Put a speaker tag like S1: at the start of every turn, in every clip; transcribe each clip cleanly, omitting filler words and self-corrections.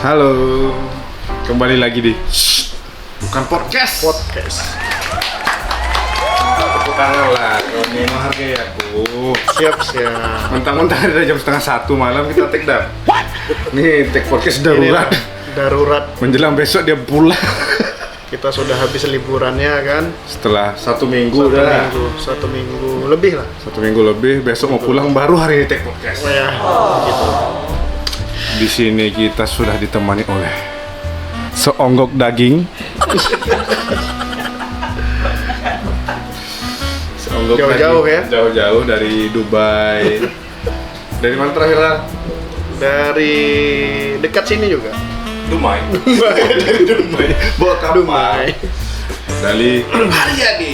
S1: Halo, kembali lagi di bukan podcast. Tepuk tangan lah, kalau mau menghargai aku.
S2: Siap.
S1: Mentang-mentang ada jam 1:30 malam kita take down. Nih take podcast darurat.
S2: Darurat.
S1: Menjelang besok dia pulang.
S2: Kita sudah habis liburannya kan?
S1: Setelah 1 minggu udah.
S2: Satu minggu lebih lah.
S1: 1 minggu lebih, besok mau pulang baru hari ini take podcast.
S2: Ya, gitu.
S1: Di sini kita sudah ditemani oleh seonggok daging. Seonggok
S2: Jauh-jauh
S1: daging.
S2: ya?
S1: Jauh-jauh dari Dubai. Dari mana terakhir lah?
S2: Dari dekat sini juga.
S1: Dumai. Dari Dumai. Bawa kapal.
S2: Dumai.
S1: Dari Haryadi.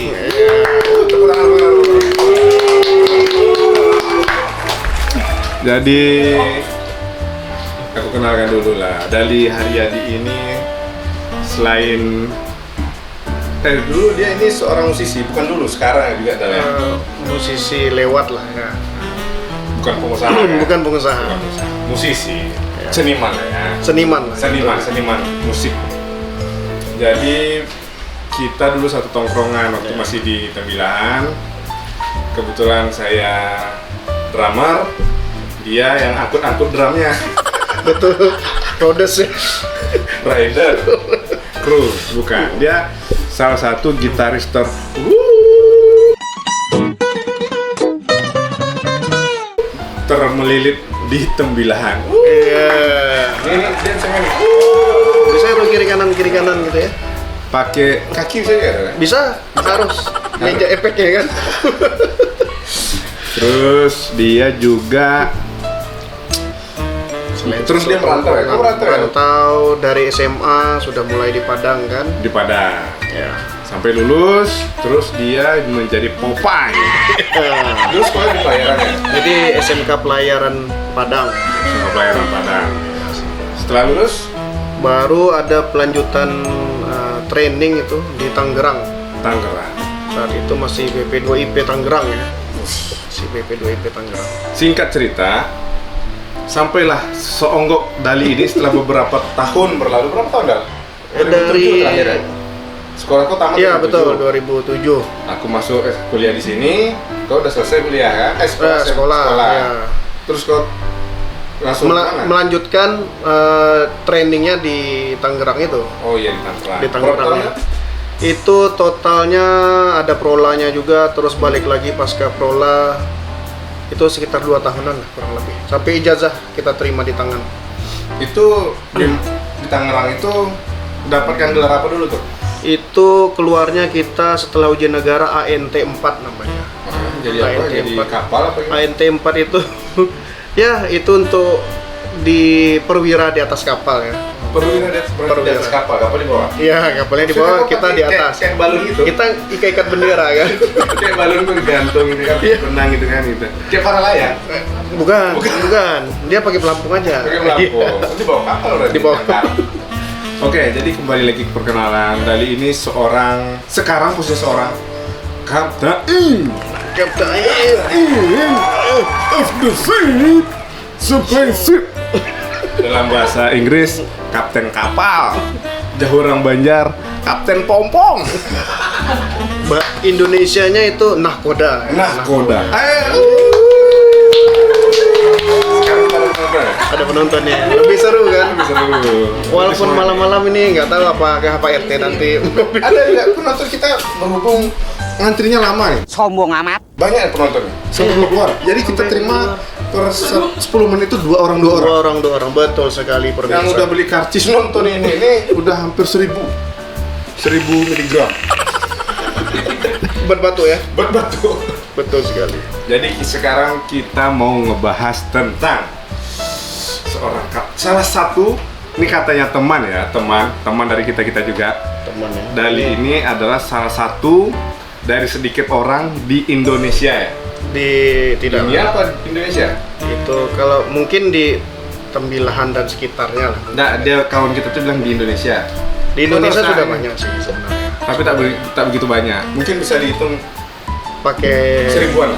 S1: Jadi aku kenalkan dulu lah. Dali Haryadi ini selain dulu dia ini seorang musisi, bukan dulu, sekarang juga adalah
S2: Musisi lewat lah ya.
S1: bukan pengusaha. Ya?
S2: Bukan pengusaha.
S1: Musisi, seniman ya.
S2: Seniman lah.
S1: Seniman musik. Jadi kita dulu satu tongkrongan waktu masih di Tembilahan. Kebetulan saya drummer, dia yang angkut-angkut drumnya.
S2: Betul. Rhodes ya.
S1: Rider, kru, bukan. Dia salah satu gitaris termelilit di Tembilahan.
S2: Iya.
S1: Ini dia sengaja
S2: Bisa itu kiri kanan gitu ya.
S1: pakai kaki bisa nggak?
S2: Bisa, harus. Meja efeknya kan.
S1: Terus dia juga terus dia merantau ya?
S2: Merantau dari SMA, sudah mulai di Padang kan?
S1: Di Padang.
S2: Ya.
S1: Sampai lulus, terus dia menjadi Popeye. Terus sekolah di pelayaran ya?
S2: Jadi SMK Pelayaran Padang.
S1: Sama pelayaran Padang. Setelah lulus,
S2: Baru ada pelanjutan training itu di Tangerang.
S1: Tangerang.
S2: Saat itu masih BP2IP Tangerang ya. Si BP2IP Tangerang.
S1: Singkat cerita, sampailah seonggok Dali ini setelah beberapa tahun berlalu. Berapa tahun Dal?
S2: Dari
S1: 2007 terakhir ya? Sekolah kau tamat?
S2: Iya
S1: 2007.
S2: betul, 2007.
S1: Aku masuk kuliah di sini, kau udah selesai kuliah kan?
S2: Sekolah. Ya.
S1: Terus kau langsung mana?
S2: Melanjutkan trainingnya di Tangerang itu.
S1: Oh iya di Tangerang.
S2: Di Tangerang
S1: Totalnya?
S2: ya. Itu totalnya ada prolanya juga, terus balik lagi pasca prola. Itu sekitar 2 tahunan lah kurang lebih. Sampai ijazah kita terima di tangan.
S1: Itu di Tangerang itu dapatkan gelar apa dulu tuh?
S2: Itu keluarnya kita setelah ujian negara ANT 4 namanya.
S1: Jadi apa?
S2: ANT
S1: Jadi
S2: 4.
S1: kapal apa gitu?
S2: ANT 4 itu ya itu untuk di perwira di atas kapal ya.
S1: Perwira di atas kapal di bawah?
S2: Iya, kapalnya di bawah, kita di atas.
S1: Kayak balon gitu?
S2: Kita ikat berendera kan.
S1: Kayak balon tuh gantung gitu kan, renang gitu kan gitu. Kayak para layang?
S2: Bukan. Dia pakai pelampung aja.
S1: Pakai pelampung?
S2: Iya.
S1: Di bawah kapal berarti?
S2: Di bawah.
S1: Oke, jadi kembali lagi ke perkenalan. Dali ini sekarang posisi seorang Kapten of the Fleet Spaceship. Dalam bahasa Inggris, Kapten Kapal. Jauh orang Banjar, Kapten Pompong.
S2: Indonesianya itu nahkoda.
S1: Nahkoda.
S2: Ada penontonnya. Lebih seru kan?
S1: Seru.
S2: Walaupun malam-malam ini nggak tahu apakah Pak RT nanti.
S1: Ada nggak penonton kita berhubung ngantrinya lama nih?
S3: Sombong amat.
S1: Banyak penontonnya. Sebelum keluar. Jadi kita terima per 10 menit itu 2 orang.
S2: Dua orang. Betul sekali pemirsa.
S1: Yang udah beli karcis nonton ini udah hampir 1000 miligram.
S2: berbatu ya.
S1: Berbatu.
S2: Betul sekali.
S1: Jadi sekarang kita mau ngebahas tentang salah satu, ini katanya teman dari kita juga.
S2: Teman ya.
S1: Dali ini adalah salah satu dari sedikit orang di Indonesia ya.
S2: Tidak
S1: Dunia apa Indonesia?
S2: itu kalau mungkin di Tembilahan dan sekitarnya lah.
S1: Nah, dia kawan kita tuh bilang di Indonesia.
S2: Di Indonesia
S1: Terus,
S2: sudah
S1: nah,
S2: banyak sih sebenarnya.
S1: Tapi tak begitu banyak. Mungkin bisa dihitung
S2: Pakai
S1: seribuan.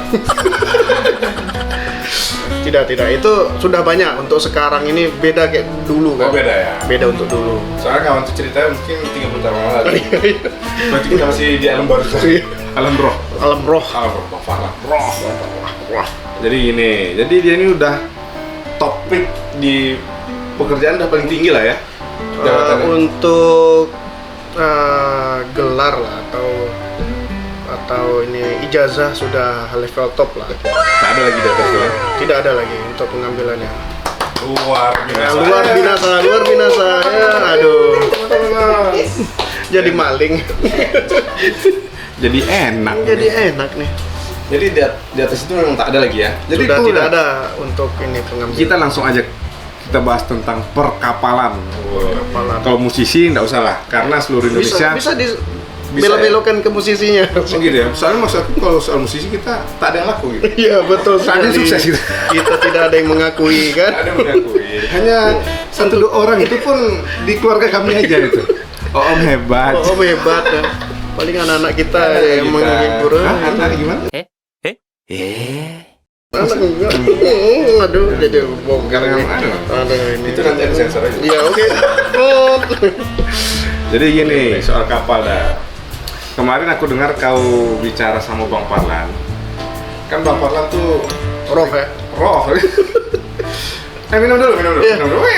S2: Tidak. Itu sudah banyak. Untuk sekarang ini beda kayak dulu kan.
S1: Oh, beda ya?
S2: Beda untuk dulu.
S1: Soalnya kawan tuh ceritanya mungkin 30 tahun yang lalu. Berarti kita masih di alam baru. Alam roh.
S2: Alam roh.
S1: Alam roh, Bang Farlan. Roh. Jadi gini, jadi dia ini udah topik di pekerjaan udah paling tinggi lah ya. Jabatannya.
S2: Untuk gelar lah atau ini ijazah sudah level top lah.
S1: Tak ada lagi data itu ya?
S2: Tidak ada lagi untuk pengambilannya.
S1: Luar biasa.
S2: Luar binasa. Ya, aduh. Jadi maling.
S1: Jadi enak.
S2: Jadi enak nih.
S1: Jadi di atas itu memang tak ada lagi ya. Jadi
S2: Sudah
S1: itu
S2: tidak
S1: udah.
S2: ada untuk ini pengambilan.
S1: Kita langsung aja kita bahas tentang perkapalan.
S2: Perkapalan.
S1: Kalau musisi nggak usah lah, karena seluruh Indonesia
S2: bisa
S1: Bisa
S2: belok-belokan ke musisinya.
S1: Oh gitu ya. Soalnya maksudku kalau soal musisi kita tak ada yang laku gitu.
S2: Iya betul
S1: Soalnya
S2: sekali.
S1: sukses gitu.
S2: Kita tidak ada yang mengakui kan.
S1: Tak ada yang mengakui. Hanya satu dua orang itu pun di keluarga kami aja itu. Oh, Om hebat.
S2: Oh hebat ya. Paling anak-anak kita yang menghibur.
S1: Hah? Anak gimana?
S2: Anak enggak. Aduh, jadi bongkar
S1: Yang
S2: nih.
S1: mana?
S2: Aduh ini.
S1: Itu nanti ada sensor aja.
S2: Iya oke.
S1: Jadi gini, soal kapal dah. Kemarin aku dengar kau bicara sama Bang Farlan. Kan Bang Farlan tuh
S2: Roh ya.
S1: roh. Minum dulu.
S2: Iya.
S1: Minum dulu.
S2: Oke,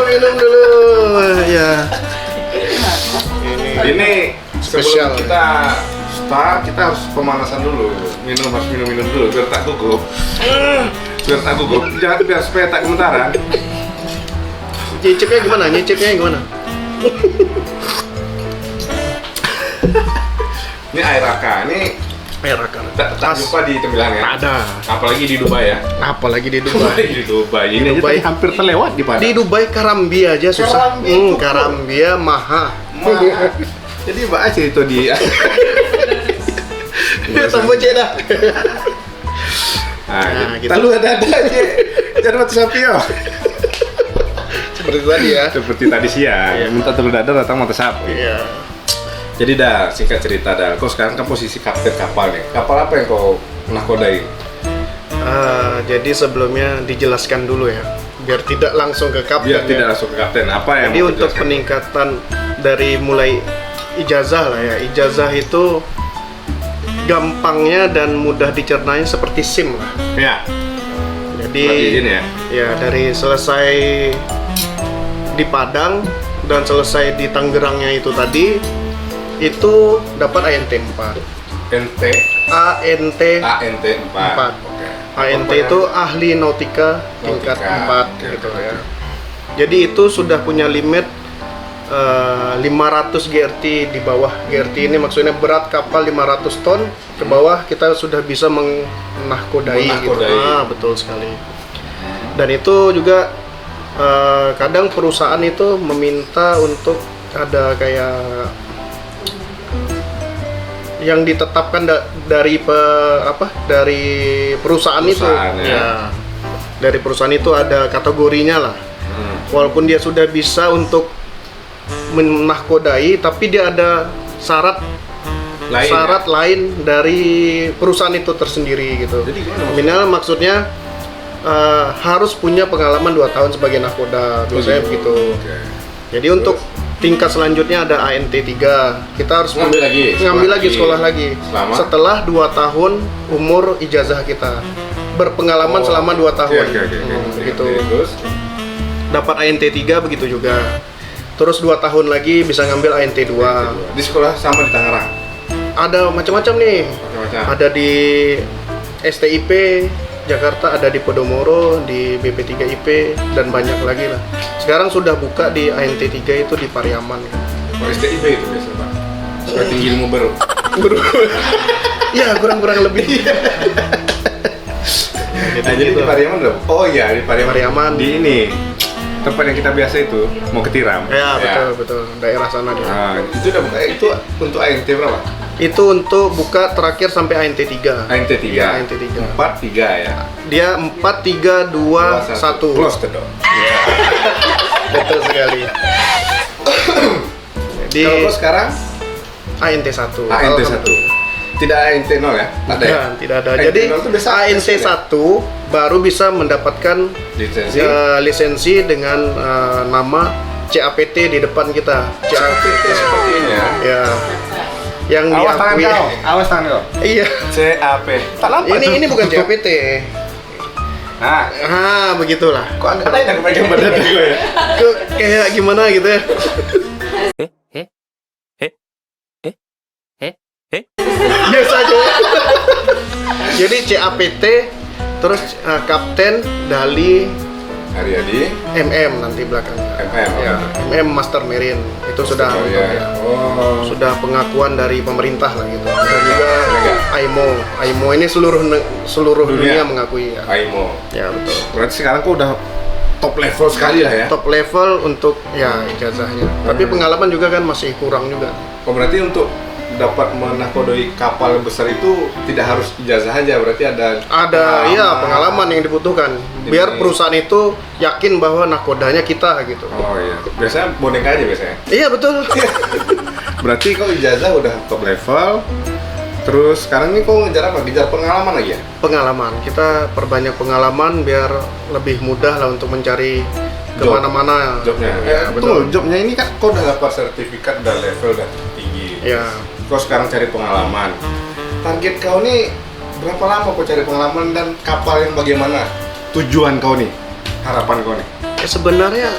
S2: minum dulu. Ya.
S1: Ini
S2: Spesial.
S1: sebelum kita start, kita harus pemanasan dulu. Harus minum dulu biar tak gugup. Biar supaya tak gemetaran.
S2: Nyicipnya gimana?
S1: Ini air raka. Ini
S2: Merah kan.
S1: tak jumpa di Tembilang ya.
S2: Ada.
S1: Apalagi di Dubai ya.
S2: Apalagi di Dubai.
S1: Apalagi di Dubai. Ini aja
S2: Dubai.
S1: tadi hampir terlewat di Padang.
S2: Di Dubai Karambi aja susah.
S1: Karambi itu.
S2: Karambia Maha.
S1: Jadi Mbak aja itu di
S2: Ya tambah dah.
S1: Nah,
S2: gitu.
S1: kita lu ada aja. Jangan mati sapi ya.
S2: Seperti tadi ya.
S1: Seperti tadi siang, minta telur dadar datang mata sapi.
S2: Iya.
S1: Jadi dah, singkat cerita dah. Kau sekarang kan posisi kapten kapal nih. Kapal apa yang kau nakodai?
S2: Jadi sebelumnya dijelaskan dulu ya, biar tidak langsung ke kapten.
S1: Biar
S2: ya.
S1: tidak langsung ke kapten. Apa yang
S2: Jadi
S1: mau
S2: untuk
S1: dijelaskan?
S2: peningkatan dari mulai ijazah lah ya. Ijazah itu gampangnya dan mudah dicernanya seperti SIM lah.
S1: Ya,
S2: Jadi
S1: berarti ini ya.
S2: ya dari selesai di Padang dan selesai di Tangerangnya itu tadi itu dapat ANT 4.
S1: NT,
S2: ANT
S1: ANT 4.
S2: Empat.
S1: Oke.
S2: ANT
S1: Apa
S2: itu ahli nautika tingkat
S1: Nautika.
S2: 4
S1: Oke,
S2: gitu
S1: oke.
S2: ya. Jadi itu sudah punya limit 500 GRT di bawah. GRT ini maksudnya berat kapal 500 ton ke bawah kita sudah bisa menahkodai gitu.
S1: Menahkodai.
S2: Betul sekali. Dan itu juga kadang perusahaan itu meminta untuk ada kayak yang ditetapkan dari dari perusahaan itu.
S1: Perusahaan, ya.
S2: Ya. Dari perusahaan itu ada kategorinya lah. Walaupun dia sudah bisa untuk menahkodai, tapi dia ada syarat
S1: Lain,
S2: lain dari perusahaan itu tersendiri gitu.
S1: Jadi gimana maksudnya?
S2: Minimal maksudnya harus punya pengalaman 2 tahun sebagai nahkoda, biasanya begitu.
S1: Oke.
S2: Jadi untuk tingkat selanjutnya ada ANT 3. Kita harus
S1: Ngambil lagi,
S2: sekolah lagi.
S1: Selama?
S2: Setelah 2 tahun umur ijazah kita. Berpengalaman selama 2 tahun.
S1: Oke.
S2: Gitu.
S1: Terus
S2: Dapat ANT 3 begitu juga. Terus 2 tahun lagi bisa ngambil ANT 2.
S1: di sekolah sama di Tangerang.
S2: Ada macam-macam nih.
S1: Macam-macam.
S2: Ada di STIP Jakarta, ada di Podomoro, di BP3IP, dan banyak lagi lah. Sekarang sudah buka di ANT 3 itu di Pariaman.
S1: Oh, STIP itu biasa Pak. Supaya tinggi ilmu baru.
S2: Ya kurang-kurang lebih.
S1: Nah, jadi di Pariaman udah. Oh iya, di Pariaman.
S2: Pariaman.
S1: Di ini tempat yang kita biasa itu mau ke Tiram.
S2: Ya betul, daerah sana dia.
S1: Nah, itu udah buka. Itu untuk ANT berapa?
S2: Itu untuk buka terakhir sampai ANT 3.
S1: ANT 3.
S2: Ya, ANT 3.
S1: 4 3 ya.
S2: Dia 4 3 2 1.
S1: Close the door.
S2: Betul sekali. Jadi
S1: Kalau lo sekarang
S2: ANT 1.
S1: ANT 1. Tidak ANC 0 ya? Ada ya?
S2: Bukan, tidak ada.
S1: ANC
S2: Jadi
S1: 0 itu biasa
S2: ANC 1 baru bisa mendapatkan
S1: lisensi.
S2: lisensi dengan nama CAPT di depan kita.
S1: CAPT seperti ini ya.
S2: Ya. Yang
S1: Awas tangan
S2: diakui.
S1: kau, awas tangan kau.
S2: Iya.
S1: CAP. Tak nampak tuh.
S2: Ini bukan CAPT.
S1: Nah,
S2: Begitulah.
S1: kok agak lain aku pegang badan gue ya?
S2: Kayak gimana gitu ya. Biasa aja. Jadi CAPT terus Kapten Dali
S1: Haryadi
S2: MM nanti belakangnya.
S1: MM.
S2: Ya, MM Master Marine itu sudah
S1: ya. Oh.
S2: sudah pengakuan dari pemerintah lah gitu. Dan juga AIMO ini seluruh dunia mengakui ya.
S1: AIMO.
S2: Ya betul.
S1: Berarti sekarang kok udah top level sekali lah ya.
S2: Top level untuk ya ijazahnya. Tapi pengalaman juga kan masih kurang juga.
S1: Oh, berarti untuk dapat menakodai kapal besar itu tidak harus ijazah aja, berarti ada
S2: pengalaman yang dibutuhkan biar perusahaan itu yakin bahwa nakodanya kita gitu.
S1: Oh iya, biasanya boneka aja biasanya.
S2: Iya betul.
S1: Berarti kok ijazah udah top level, terus sekarang ini kok ngejar apa? Ngejar pengalaman lagi ya?
S2: Pengalaman, kita perbanyak pengalaman biar lebih mudah lah untuk mencari kemana-mana.
S1: Jobnya.
S2: Ya,
S1: Betul. Jobnya ini kan kok udah dapat sertifikat, udah level udah tinggi.
S2: Ya.
S1: Kau sekarang cari pengalaman. Target kau nih berapa lama kau cari pengalaman dan kapal yang bagaimana? Tujuan kau nih, harapan kau nih.
S2: Sebenarnya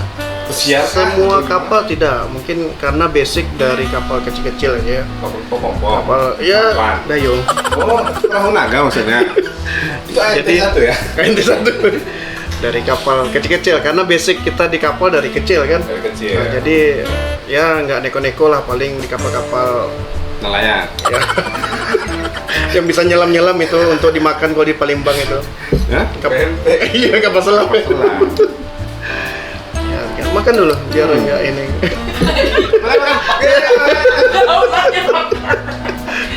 S1: Pesiar
S2: semua kapal tidak, mungkin karena basic dari kapal kecil-kecil aja ya. Kapal ya
S1: Apaan?
S2: dayung.
S1: Oh, perahu naga maksudnya. Itu ANT satu ya?
S2: ANT satu. Dari kapal kecil-kecil karena basic kita di kapal dari kecil kan.
S1: Dari kecil.
S2: Nah, jadi ya nggak neko-neko lah, paling di kapal-kapal
S1: nelayan.
S2: ya. Yang bisa nyelam-nyelam itu untuk dimakan kalau di Palembang itu.
S1: Hah?
S2: Iya, kapal selam. Ya, makan dulu biar nggak ini.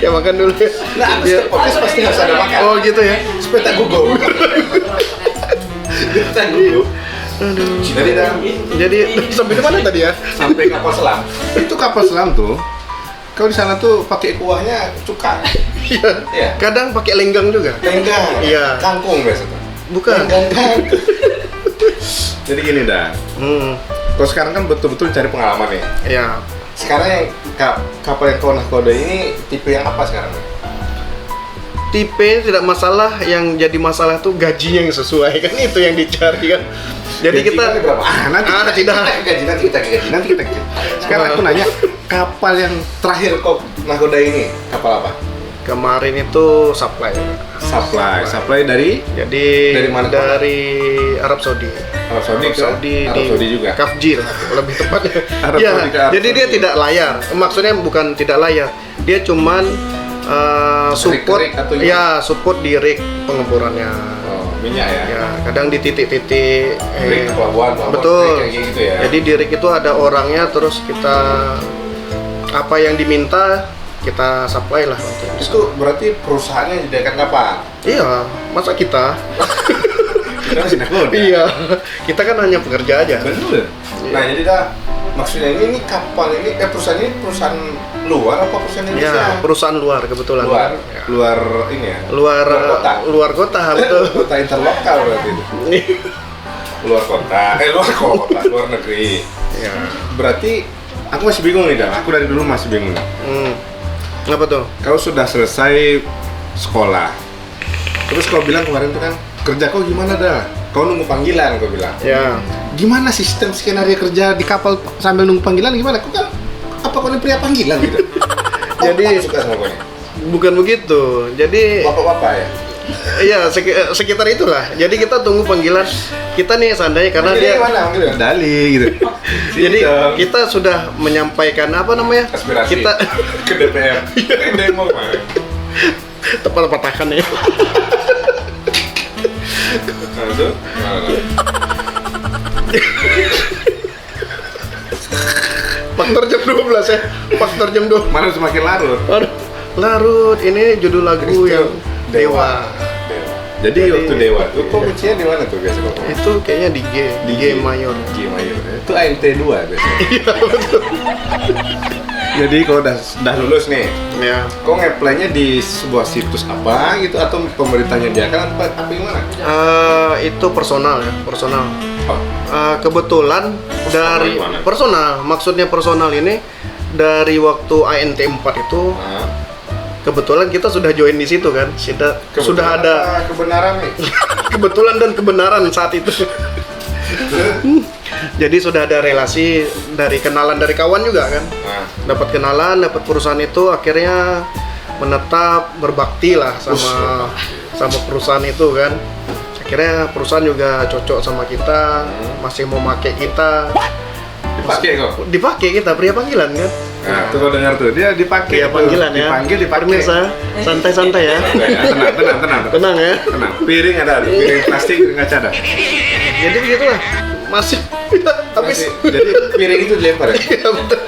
S2: Ya makan dulu.
S1: Nah,
S2: Biar-
S1: podcast pasti harus ada makan.
S2: Oh gitu ya.
S1: Supaya tak gugup. Tak gugup.
S2: Aduh.
S1: Jadi
S2: Sampai di mana tadi ya?
S1: sampai kapal selam. Itu kapal selam tuh. Kalau di sana tuh pakai kuahnya cuka.
S2: Iya.
S1: Iya.
S2: Kadang pakai lenggang juga.
S1: Lenggang.
S2: Iya.
S1: Kangkung biasanya.
S2: Bukan.
S1: Lenggang. Jadi gini dah.
S2: Hmm.
S1: Kalau sekarang kan betul-betul cari pengalaman nih.
S2: Ya.
S1: Sekarang yang kapal yang kau nakodai ini tipe yang apa sekarang?
S2: Tipe tidak masalah, yang jadi masalah tuh gajinya yang sesuai kan, itu yang dicari kan. Jadi
S1: Gaji
S2: kita
S1: kan berapa? Nanti
S2: tidak.
S1: kita gaji. Sekarang aku nanya, kapal yang terakhir kau nakodai ini kapal apa?
S2: Kemarin itu supply.
S1: Supply dari
S2: Jadi
S1: Dari mana?
S2: Dari Arab Saudi.
S1: Arab Saudi ke Arab Saudi juga.
S2: Kafjir lebih tepatnya.
S1: Arab
S2: Ya,
S1: Saudi ke Arab
S2: jadi dia
S1: Saudi.
S2: tidak layar. Maksudnya bukan tidak layar. Dia cuman support
S1: Rig atau
S2: support di rig pengemburannya.
S1: Oh, minyak ya.
S2: Ya, kadang di titik-titik
S1: Rig ke pelabuhan,
S2: betul.
S1: kayak gitu ya.
S2: Jadi di rig itu ada orangnya, terus kita apa yang diminta kita supply lah untuk
S1: Itu berarti perusahaannya menyediakan kapal.
S2: Iya, masa kita?
S1: Kita masih nakoda.
S2: Iya, kita kan hanya pekerja aja.
S1: Bener. Nah, jadi dah maksudnya ini kapal ini perusahaan ini perusahaan luar apa perusahaan Indonesia?
S2: Ya, perusahaan luar kebetulan.
S1: Luar,
S2: Ya.
S1: luar ini ya.
S2: Luar
S1: kota.
S2: luar kota betul.
S1: Kota interlokal berarti itu. Luar kota, luar negeri.
S2: Ya.
S1: Berarti aku masih bingung nih, Dal. Aku dari dulu masih bingung.
S2: Apa tuh?
S1: Kau sudah selesai sekolah. Terus kau bilang kemarin tuh kan, kerja kau gimana, Dal? Kau nunggu panggilan, kau bilang.
S2: Ya.
S1: Gimana sistem skenario kerja di kapal sambil nunggu panggilan gimana? Kau kan apa kau ini pria panggilan gitu?
S2: Jadi-
S1: Apa suka sama kau nih?
S2: Bukan begitu. Jadi
S1: Bapak-bapak ya?
S2: iya sekitar itulah. Jadi kita tunggu panggilan kita nih seandainya karena
S1: Manggilnya
S2: dia
S1: gimana? Manggilnya Dali gitu.
S2: jadi
S1: Sini dong.
S2: kita sudah menyampaikan apa namanya?
S1: Aspirasi
S2: Kita
S1: ke DPR. Demo kemarin.
S2: tepat patahkan ya.
S1: Nah, itu gimana?
S2: Faktor jam 12 ya. Faktor jam 12.
S1: Mana semakin larut?
S2: Aduh, larut. Ini judul lagu
S1: Itu
S2: yang Dewa.
S1: Jadi waktu Dewa tuh
S2: iya.
S1: kok kuncinya di mana tuh biasa kok?
S2: Itu kayaknya di G, G mayor.
S1: G mayor. Itu ANT 2 biasanya.
S2: Iya betul.
S1: Jadi kalau udah lulus nih,
S2: Ya.
S1: kok nge-apply-nya di sebuah situs apa gitu atau pemerintahnya dia kan apa gimana?
S2: Itu personal ya, personal.
S1: Oh,
S2: Kebetulan dari
S1: gimana?
S2: personal, maksudnya personal ini dari waktu ANT 4 itu
S1: nah,
S2: kebetulan kita sudah join di situ kan, sudah ada
S1: kebenaran nih.
S2: kebetulan dan kebenaran saat itu. Jadi sudah ada relasi dari kenalan dari kawan juga kan,
S1: Nah,
S2: dapat kenalan, dapat perusahaan itu, akhirnya menetap berbakti lah sama perusahaan itu kan. Akhirnya perusahaan juga cocok sama kita, masih mau pakai kita.
S1: dipakai kok.
S2: Dipakai kita pria panggilan kan.
S1: Nah, tuh kau dengar tuh, dia dipakai.
S2: Pria
S1: tuh.
S2: panggilan ya.
S1: Dipanggil, dipakai.
S2: Pemirsa, santai-santai ya.
S1: Santai ya, tenang.
S2: Tenang ya.
S1: Tenang. Piring ada, piring plastik, piring kaca ada.
S2: Jadi begitulah. Masih habis.
S1: Jadi piring itu dilempar ya?
S2: Iya, betul.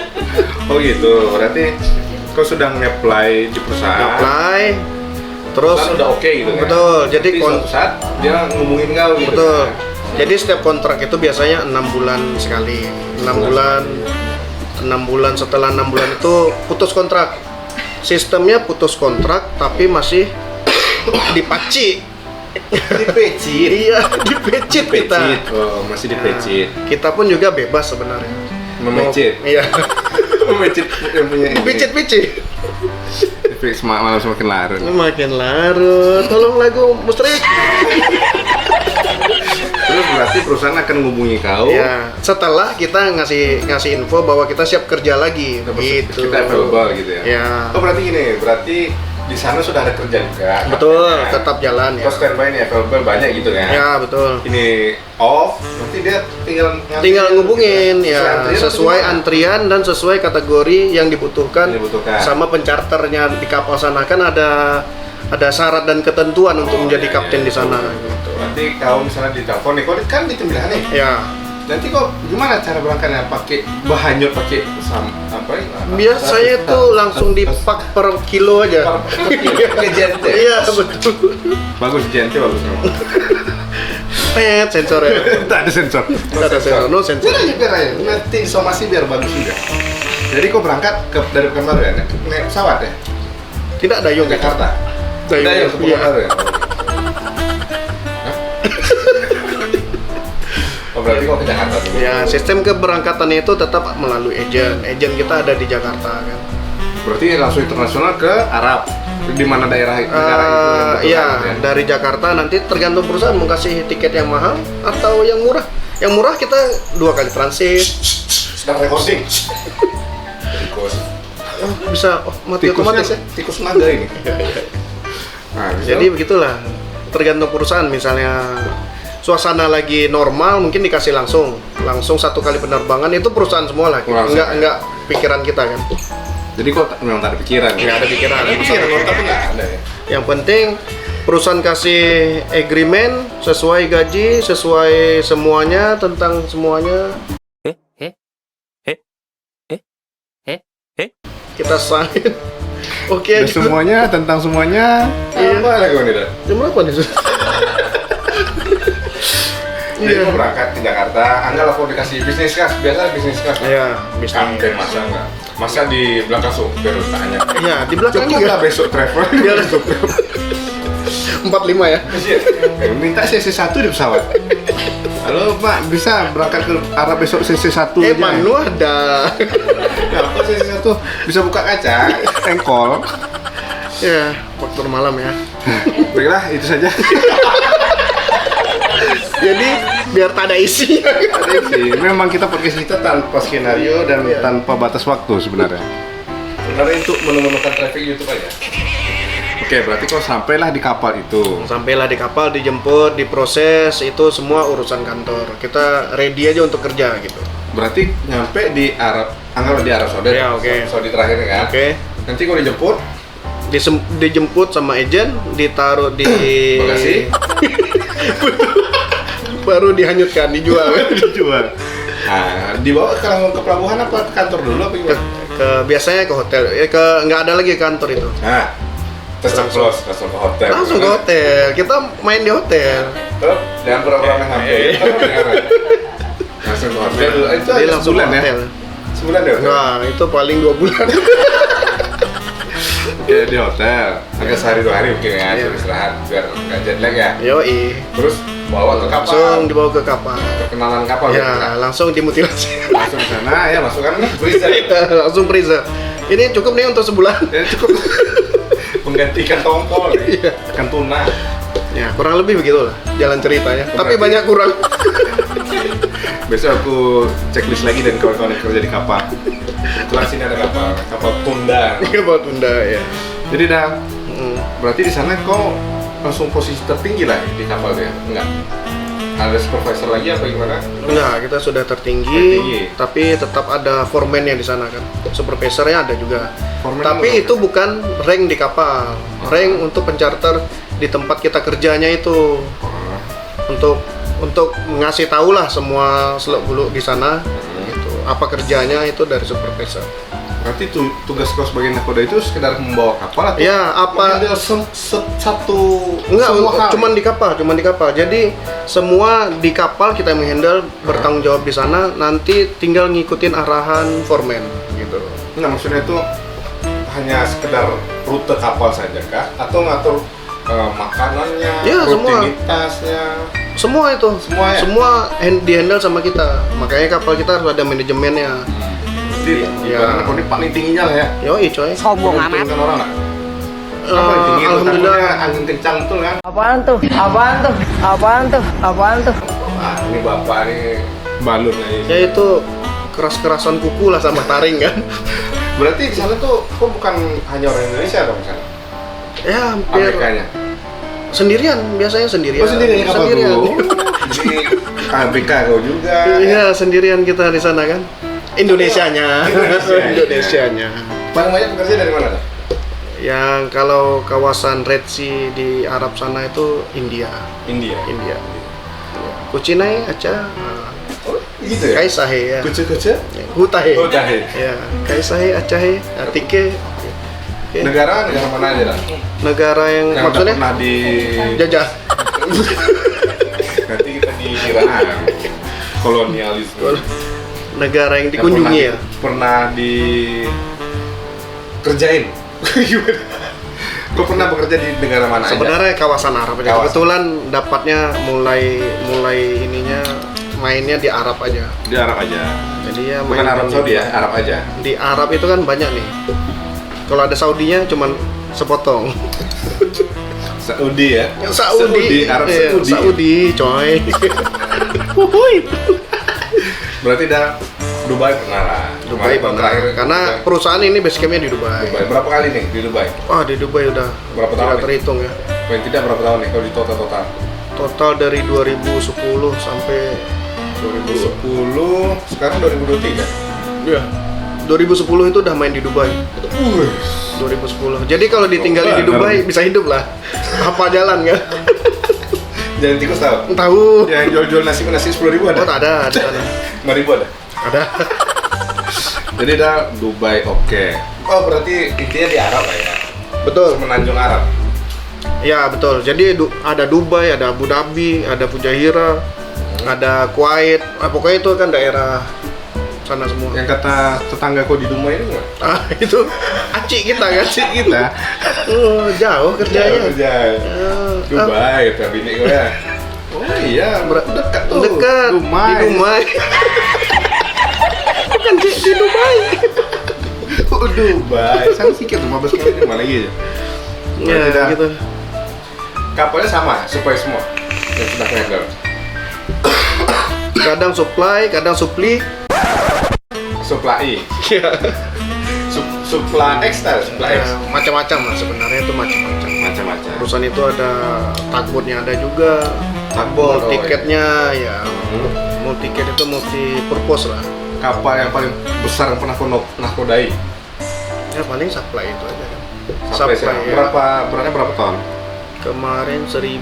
S1: Oh gitu, berarti kau sudah nge-apply di perusahaan.
S2: Apply. Terus
S1: Kan udah oke gitu kan?
S2: betul. Jadi
S1: Nanti suatu saat dia ngomongin kau gitu.
S2: betul.
S1: kan?
S2: Jadi setiap kontrak itu biasanya 6 bulan sekali. 6 bulan. 6 bulan, setelah 6 bulan itu putus kontrak. Sistemnya putus kontrak tapi masih dipaci.
S1: Dipecit.
S2: Iya, dipecit kita.
S1: Oh, masih dipecit.
S2: Kita pun juga bebas sebenarnya.
S1: Memecit.
S2: Iya.
S1: Memecit yang punya ini.
S2: Dipicit-picit.
S1: Malam semakin larut.
S2: Makin larut. Tolong lagu Mustrik.
S1: Terus berarti perusahaan akan menghubungi kau.
S2: Ya, setelah kita ngasih info bahwa kita siap kerja lagi, gitu.
S1: Kita available gitu ya.
S2: Ya.
S1: Oh berarti gini, berarti di sana sudah ada kerja juga.
S2: Betul,
S1: Katanya.
S2: tetap jalan ya.
S1: Kau standby nih available banyak gitu kan.
S2: Ya, betul.
S1: Ini off, nanti dia
S2: Tinggal ngubungin ya
S1: antrian
S2: sesuai
S1: atau gimana?
S2: antrian dan sesuai kategori yang dibutuhkan.
S1: Yang dibutuhkan.
S2: Sama pencharternya di kapal sana kan ada syarat dan ketentuan untuk menjadi
S1: iya,
S2: kapten
S1: iya,
S2: di sana.
S1: betul, betul.
S2: Gitu.
S1: Nanti kau misalnya ditelepon nih, kau kan di Tembilahan nih.
S2: Ya,
S1: Nanti kok gimana cara berangkatnya? Pakai bahanyut, pakai apa ya?
S2: biasanya itu langsung dipak per kilo aja.
S1: Pakai jente.
S2: Iya, betul.
S1: Bagus jente bagus memang.
S2: Pet sensornya.
S1: Tak ada sensor.
S2: Tidak ada sensor, no sensor.
S1: Biar aja. Nanti somasi biar bagus juga. Jadi kau berangkat dari Pekanbaru ya? Naik pesawat ya?
S2: Tidak ada yang
S1: Jakarta.
S2: Dayung.
S1: Dayung ke
S2: Iya.
S1: Pekanbaru ya? Oh berarti kau ke Jakarta dulu?
S2: Ya, sistem keberangkatannya itu tetap melalui agen. Agen kita ada di Jakarta kan.
S1: Berarti langsung internasional ke Arab. Di mana daerah negara itu? yang betul
S2: Iya,
S1: ya?
S2: dari Jakarta nanti tergantung perusahaan mau kasih tiket yang mahal atau yang murah. Yang murah kita 2 kali transit.
S1: Sedang recording. Tikus.
S2: Oh, bisa mati otomatis ya.
S1: Tikus naga ini. Nah,
S2: Jadi begitulah. Tergantung perusahaan, misalnya suasana lagi normal mungkin dikasih langsung 1 kali penerbangan, itu perusahaan semua lah.
S1: Langsung,
S2: Enggak pikiran kita kan.
S1: jadi kok memang tak ada pikiran.
S2: Nggak ada pikiran.
S1: Pikiran tapi nggak ada ya.
S2: Yang penting perusahaan kasih agreement sesuai gaji, sesuai semuanya, tentang semuanya. Kita sign. Oke
S1: Dan
S2: aja.
S1: semuanya tentang semuanya.
S2: Iya.
S1: Apa lagi nih?
S2: Jam berapa nih?
S1: Jadi
S2: Iya.
S1: mau berangkat ke Jakarta, anggaplah kau dikasih bisnis class, biasa bisnis class.
S2: Iya,
S1: Sampai
S2: bisnis.
S1: masa enggak? Masa di belakang supir tanya.
S2: Iya, di belakang
S1: Cukup
S2: juga.
S1: nggak besok travel?
S2: Iya, 45 ya.
S1: Minta CC1 di pesawat. Halo Pak, bisa berangkat ke Arab besok CC1 aja?
S2: Manu ada.
S1: Apa CC1? Bisa buka kaca, engkol.
S2: Ya, faktor malam ya.
S1: Baiklah, itu saja.
S2: Jadi biar tak ada isinya.
S1: Ada sih. Memang kita podcast kita tanpa skenario dan
S2: Iya.
S1: tanpa batas waktu sebenarnya. Sebenarnya untuk menemukan traffic YouTube aja. Oke, berarti kau sampailah di kapal itu.
S2: Sampailah di kapal, dijemput, diproses, itu semua urusan kantor. Kita ready aja untuk kerja gitu.
S1: Berarti nyampe di Arab, anggaplah di Arab Saudi.
S2: Ya, oke.
S1: Saudi terakhir kan.
S2: Oke.
S1: Nanti kau dijemput,
S2: Dijemput sama agent, ditaruh di
S1: Bagasi.
S2: baru dihanyutkan, dijual.
S1: dijual. Nah, dibawa ke pelabuhan apa ke kantor dulu apa gimana?
S2: Biasanya ke hotel. Nggak ada lagi kantor itu.
S1: Nah, terus langsung ke hotel.
S2: Langsung ke hotel. Kita main di hotel.
S1: Terus jangan pura-pura main HP. Langsung ke hotel. Itu
S2: Jadi
S1: ada
S2: langsung ke
S1: sebulan ya.
S2: hotel.
S1: Sebulan di hotel?
S2: Nah, itu paling 2 bulan.
S1: Ya di hotel, agak sehari 2 hari mungkin ya,
S2: Iya.
S1: istirahat biar nggak jet lag ya.
S2: Yoi.
S1: Terus bawa ke kapal,
S2: Langsung dibawa ke kapal.
S1: perkenalan kapal gitu
S2: Ya,
S1: kan?
S2: langsung dimutilasi.
S1: Langsung ke sana ya, masukkan freezer.
S2: Langsung freezer. Ini cukup nih untuk sebulan.
S1: Ya cukup menggantikan tongkol,
S2: Iya.
S1: ikan tuna.
S2: Ya, kurang lebih begitulah jalan ceritanya. Tapi banyak kurang.
S1: Besok aku checklist lagi dan kawan-kawan yang kerja di kapal. Kebetulan sini ada kapal tunda.
S2: Kapal tunda ya.
S1: Jadi dah,
S2: Mm.
S1: berarti di sana kau langsung posisi tertinggi lah di kapal ya? Enggak? Ada supervisor lagi apa gimana?
S2: Enggak, kita sudah tertinggi,
S1: Tertinggi.
S2: tapi tetap ada foreman-nya di sana kan. Supervisornya ada juga.
S1: Foreman
S2: Tapi
S1: itu
S2: itu bukan rank di kapal. Rank untuk pencharter di tempat kita kerjanya itu. Untuk ngasih tahu lah semua seluk-beluk di sana. Gitu. Apa kerjanya itu dari supervisor.
S1: Berarti tugas kau sebagai nakoda itu sekedar membawa kapal atau
S2: Ya, apa
S1: menghandle satu
S2: enggak,
S1: semua hal?
S2: cuman di kapal. Jadi semua di kapal kita menghandle, bertanggung jawab di sana, nanti tinggal ngikutin arahan foreman gitu.
S1: Nah, maksudnya itu hanya sekedar rute kapal saja kah? Atau ngatur makanannya,
S2: Ya, semua.
S1: rutinitasnya?
S2: Semua itu,
S1: Semua ya?
S2: semua di-handle sama kita. Makanya kapal kita harus ada manajemennya.
S1: Jadi,
S2: Ya.
S1: karena kau ini paling tingginya lah ya.
S2: Yoi coy.
S3: Sombong amat.
S1: Menurunkan orang nggak?
S2: Eh,
S1: Apa yang tinggi?
S2: alhamdulillah.
S1: Takutnya angin kencang betul kan?
S3: Apaan tuh? Apaan tuh? Apaan tuh? Apaan tuh?
S1: Wah, ini bapak ini balon aja.
S2: Ya itu keras-kerasan kuku lah sama taring kan.
S1: Berarti di sana tuh kok bukan hanya orang Indonesia dong di sana?
S2: Ya hampir
S1: ABK-nya?
S2: sendirian, biasanya sendirian.
S1: Oh sendirian kapal
S2: Sendirian.
S1: tuh? Jadi ABK kau juga?
S2: Iya, sendirian kita di sana kan. Indonesianya. Indonesianya.
S1: Paling banyak pekerja dari mana tuh?
S2: Yang kalau kawasan Red Sea di Arab sana itu India.
S1: India.
S2: India. Kucinai aja.
S1: Oh gitu ya?
S2: Kaisahe ya.
S1: Kuce-kuce?
S2: Hutahe.
S1: Oh jahe.
S2: Ya, Kaisahe, Acahe, Atike. Oke.
S1: Negara mana aja dah?
S2: Negara yang
S1: Yang udah
S2: maksudnya
S1: pernah di
S2: jajah.
S1: nanti kita dikira kolonialisme.
S2: Negara yang
S1: Yang
S2: dikunjungi ya.
S1: Pernah di kerjain. Gimana? Kau pernah bekerja di negara mana aja?
S2: Sebenarnya kawasan Arab aja.
S1: Kawasan.
S2: Kebetulan dapatnya mulai ininya mainnya di Arab aja.
S1: Di Arab aja.
S2: Jadi ya
S1: Bukan
S2: main
S1: Arab Saudi ya, Arab aja.
S2: Di Arab itu kan banyak nih. Kalau ada Saudinya cuman sepotong.
S1: Saudi ya.
S2: Saudi,
S1: Arab
S2: Iya,
S1: Saudi.
S2: Saudi, coy.
S1: Berarti dah Dubai pernah lah.
S2: Dubai
S1: Kemarin
S2: pernah.
S1: terakhir
S2: Karena perusahaan ini base campnya di Dubai.
S1: Dubai. Berapa kali nih di Dubai?
S2: Wah, di Dubai udah
S1: Berapa tahun
S2: tidak
S1: nih?
S2: terhitung ya.
S1: Paling tidak berapa tahun nih kalau di total?
S2: Total dari 2010 sampai
S1: 2010, sekarang 2023.
S2: ya 2010 itu udah main di Dubai. 2010. Jadi kalau ditinggalin di Dubai bisa hidup lah. Apa jalan kan?
S1: Jalan tikus tahu?
S2: Tahu.
S1: Yang jual-jual nasi 10.000 ada?
S2: Oh, tak ada di sana.
S1: 5.000 ada?
S2: Ada.
S1: Jadi dah Dubai oke. Oh berarti intinya di Arab lah ya?
S2: Betul.
S1: Semenanjung Arab?
S2: Ya, betul. Jadi ada Dubai, ada Abu Dhabi, ada Fujairah, ada Kuwait. Nah, pokoknya itu kan daerah sana semua.
S1: Yang kata tetangga kau di Dubai itu nggak?
S2: Ah, itu acik kita kan.
S1: Acik kita.
S2: Oh, jauh kerjanya.
S1: Kerja. Dubai kata bini gue ya. Oh iya, dekat tuh.
S2: Dekat
S1: Dubai.
S2: di Dubai. Bukan di Dubai.
S1: Oh, Dubai. Sana sedikit 15 km di mana lagi ya? Berarti dah,
S2: Ya, gitu.
S1: kapalnya sama, supply semua yang sudah handle.
S2: Kadang supply, kadang supply.
S1: Supply.
S2: Ya.
S1: Supply X tar, supply X.
S2: Macam-macam lah sebenarnya itu macam-macam.
S1: Macam-macam.
S2: Perusahaan itu ada tugboatnya ada juga.
S1: Tugboat, oh,
S2: Tiketnya ya. Mau tiket itu multi purpose lah.
S1: Kapal yang paling besar yang pernah kau nakodai.
S2: Ya paling supply itu aja kan.
S1: Sampai
S2: Supply, ya.
S1: beratnya berapa ton?
S2: Kemarin 1.400.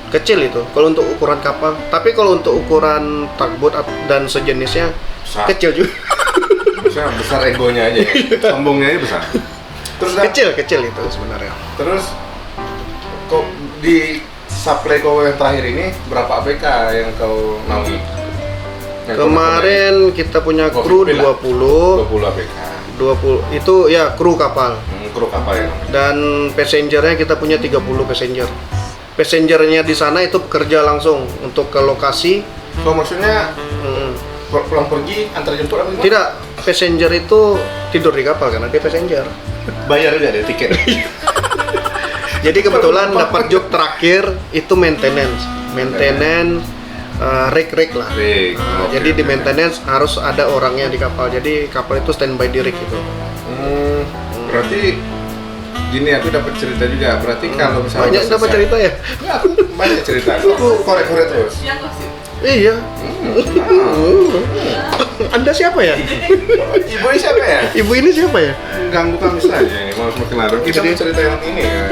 S2: Kecil itu kalau untuk ukuran kapal. Tapi kalau untuk ukuran tugboat dan sejenisnya
S1: Besar.
S2: kecil juga.
S1: Besar egonya aja ya. Sombongnya aja besar. Terus dah,
S2: kecil itu sebenarnya.
S1: terus kok di supply kau yang terakhir ini berapa ABK yang kau naungi?
S2: Kemarin kita punya kru 20
S1: APK.
S2: 20 itu ya kru kapal.
S1: Kru kapal ya.
S2: Dan passengernya kita punya 30 passenger. Passengernya di sana itu bekerja langsung untuk ke lokasi.
S1: So maksudnya pulang pergi antar jemput apa gimana?
S2: Tidak, passenger itu tidur di kapal karena dia passenger.
S1: Bayar aja deh tiket.
S2: Jadi kebetulan dapat job terakhir itu maintenance rig lah.
S1: Rig.
S2: Nah,
S1: Oke,
S2: jadi di
S1: oke.
S2: maintenance harus ada orangnya di kapal. Jadi kapal itu standby di rig gitu.
S1: Berarti gini aku dapat cerita juga. Berarti kalau misalnya
S2: Banyak
S1: udah
S2: dapat
S1: selesai-
S2: cerita ya?
S1: Ya, aku banyak cerita. Aku korek-korek terus.
S2: Iya. Anda siapa ya?
S1: Ibu ini siapa ya?
S2: Ibu ini siapa ya?
S1: Ganggu kami saja ini, mau semakin larut. Kita mau cerita yang ini ya.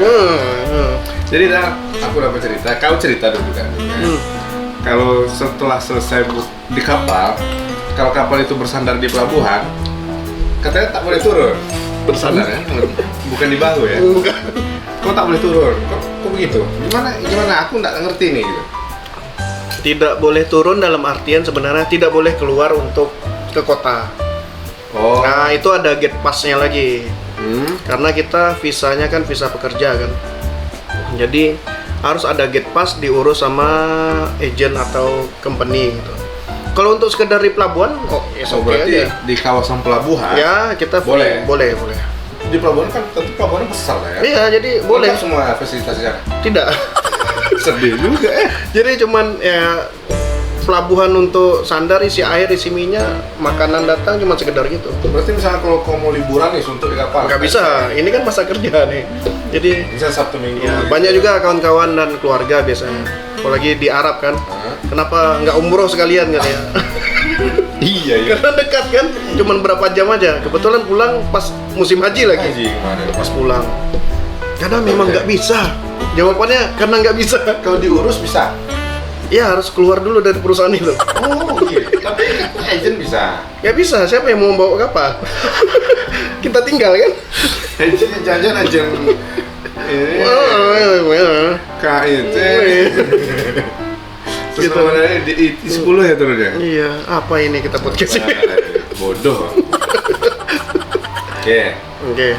S1: Jadi aku dapat cerita. Kau cerita dulu kan. Kalau setelah selesai di kapal, kalau kapal itu bersandar di pelabuhan, katanya tak boleh turun. Bersandar ya? Bukan di bahu ya?
S2: Bukan.
S1: Kok tak boleh turun? Kok begitu? Gimana? Aku nggak ngerti nih gitu.
S2: Tidak boleh turun dalam artian sebenarnya tidak boleh keluar untuk ke kota.
S1: Oh.
S2: Nah, itu ada gate pass-nya lagi.
S1: Hmm.
S2: Karena kita visanya kan visa pekerja kan. Jadi harus ada gate pass diurus sama agent atau company gitu. Kalau untuk sekedar di pelabuhan,
S1: So,
S2: oke
S1: berarti
S2: aja.
S1: di kawasan pelabuhan.
S2: Ya, kita free.
S1: Boleh.
S2: Boleh.
S1: Di pelabuhan kan tentu pelabuhannya besar lah ya.
S2: Iya, jadi boleh.
S1: Lengkap semua fasilitasnya.
S2: Tidak.
S1: Sedih juga ya.
S2: Jadi cuman ya pelabuhan untuk sandar, isi air, isi minyak, makanan datang cuma sekedar gitu.
S1: Berarti misalnya kalau kau mau liburan nih suntuk di kapal.
S2: Nggak bisa, ini kan masa kerja nih. Jadi
S1: Bisa Sabtu Minggu.
S2: ya,
S1: gitu.
S2: banyak juga kawan-kawan dan keluarga biasanya. Apalagi di Arab kan. Kenapa nggak umroh sekalian kan ya?
S1: Iya iya.
S2: Karena dekat kan, cuman berapa jam aja. Kebetulan pulang pas musim haji lagi.
S1: Haji kemarin.
S2: Pas pulang. Karena memang nggak bisa. Jawabannya karena nggak bisa.
S1: Kalau diurus bisa.
S2: Ya harus keluar dulu dari perusahaan itu.
S1: Oh gitu. Tapi kan agent bisa.
S2: Nggak bisa. Siapa yang mau bawa kapal? Kita tinggal kan?
S1: Agentnya jangan agent ini KIT. Terus
S2: Gitu.
S1: namanya di 10 ya terus ya.
S2: Iya. Apa ini kita podcast ini?
S1: Bodoh. Oke.
S2: Oke.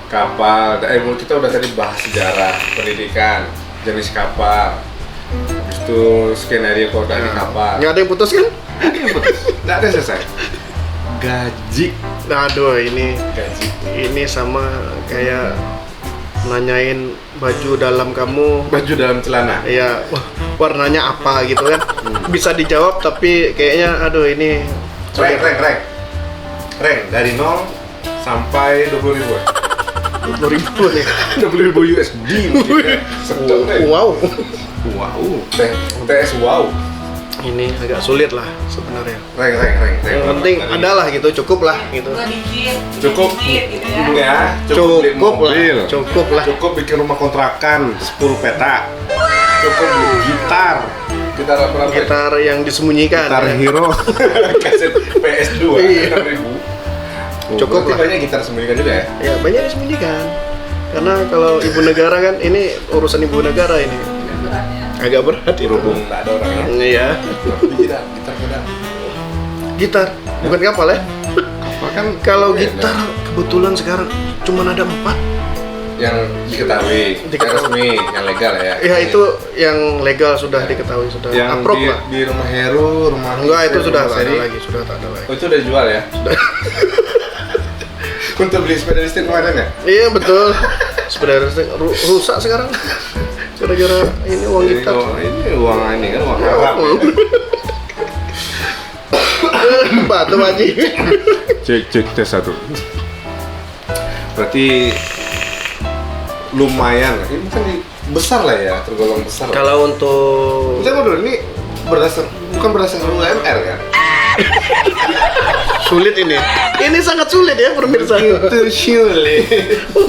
S1: Kapal, kita udah tadi bahas sejarah, pendidikan, jenis kapal, habis itu skenario kalau di kapal.
S2: Nggak ada yang putus kan?
S1: Nggak ada selesai. Gaji,
S2: Aduh, ini
S1: gaji.
S2: sama kayak nanyain baju dalam kamu.
S1: Baju dalam celana.
S2: Ya, warnanya apa gitu kan? Bisa dijawab tapi kayaknya aduh ini
S1: Reng dari 0 sampai 20.000.
S2: 20.000 nih.
S1: 20.000 USD. Sedap deh.
S2: Wow.
S1: Wow. TS wow.
S2: Ini agak sulit lah sebenarnya.
S1: Reng.
S2: Yang penting adalah gitu, cukup lah gitu.
S1: Cukup
S4: gitu ya.
S1: ya, cukup beli mobil.
S2: Cukup lah.
S1: Cukup bikin rumah kontrakan 10 petak. Cukup beli gitar. Gitar apa?
S2: Gitar yang disembunyikan.
S1: Gitar
S2: ya.
S1: Hero. Kaset PS2
S2: Iya.
S1: 6.000.
S2: Cukup
S1: Berarti
S2: lah.
S1: banyak gitar sembunyikan juga ya?
S2: Ya banyak disembunyikan. Karena kalau ibu negara kan ini urusan ibu negara ini agak berat itu.
S1: Berhubung nggak ada orang ya.
S2: Iya.
S1: Gitar pedang.
S2: Gitar, bukan kapal ya.
S1: Apa kan
S2: Kalau
S1: beda.
S2: gitar kebetulan sekarang cuma ada 4.
S1: yang diketahui, yang resmi, yang legal ya.
S2: Ya itu yang legal sudah diketahui, sudah
S1: yang
S2: approve lah.
S1: di rumah Heru, rumah
S2: Enggak, itu
S1: Istri,
S2: sudah
S1: rumah
S2: tak ada
S1: Seri.
S2: lagi, sudah tak ada lagi.
S1: Oh, itu udah dijual ya? Untuk beli sepeda listrik kemarin ya?
S2: Iya betul. Sepeda listrik rusak sekarang. Gara-gara ini uang
S1: Ini,
S2: gitar.
S1: ini uang ini kan uang haram.
S2: Batu Haji.
S1: Cek tes satu. Berarti lumayan, ini kan besar lah ya, tergolong besar.
S2: Kalau untuk
S1: Saya mau dulu, ini bukan berdasarkan UMR kan?
S2: sulit ini. Ini sangat sulit ya pemirsa.
S1: Itu sulit.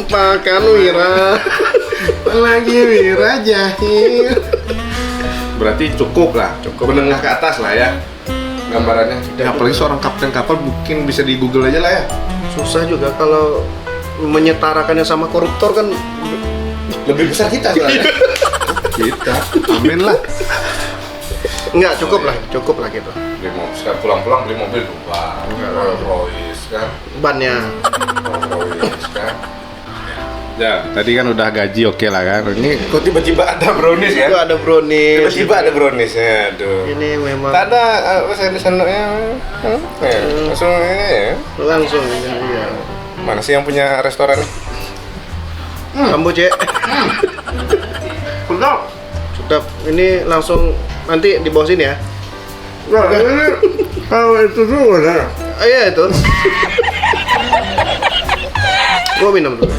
S2: Makan Wira.
S1: Lagi Wira jahil. Berarti cukup lah, cukup menengah ke atas lah ya gambarannya. Ya, apalagi seorang kapten kapal mungkin bisa di Google aja lah ya.
S2: Susah juga kalau menyetarakannya sama koruptor kan.
S1: Lebih besar kita soalnya. Kita, amin lah.
S2: Enggak, cukup lah gitu.
S1: Beli mobil, sekarang pulang-pulang beli mobil dua, Rolls Royce kan,
S2: Bannya.
S1: Rolls Royce kan. Ya, tadi kan udah gaji oke lah kan. Ini kok tiba-tiba ada brownies
S2: Itu
S1: ya?
S2: ada brownies.
S1: Tiba-tiba ada browniesnya, aduh.
S2: Ini memang
S1: Tak ada sendok-sendoknya, langsung ini ya.
S2: langsung ya.
S1: Mana sih yang punya restoran?
S2: Kamu Cek.
S1: Sedap.
S2: Sedap. Ini langsung nanti di bawah sini ya.
S1: Nah, ini kalau itu dulu ya.
S2: Oh iya itu. Gua minum dulu.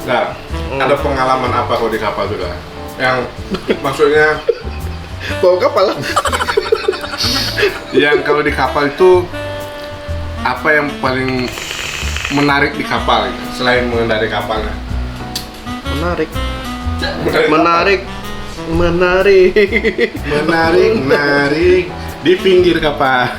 S1: Nah, ada pengalaman apa kau di kapal juga? Yang maksudnya
S2: Bawa kapal lah.
S1: yang kalau di kapal itu apa yang paling menarik di kapal gitu, selain mengendarai kapalnya?
S2: Menarik.
S1: Menarik di pinggir kapal.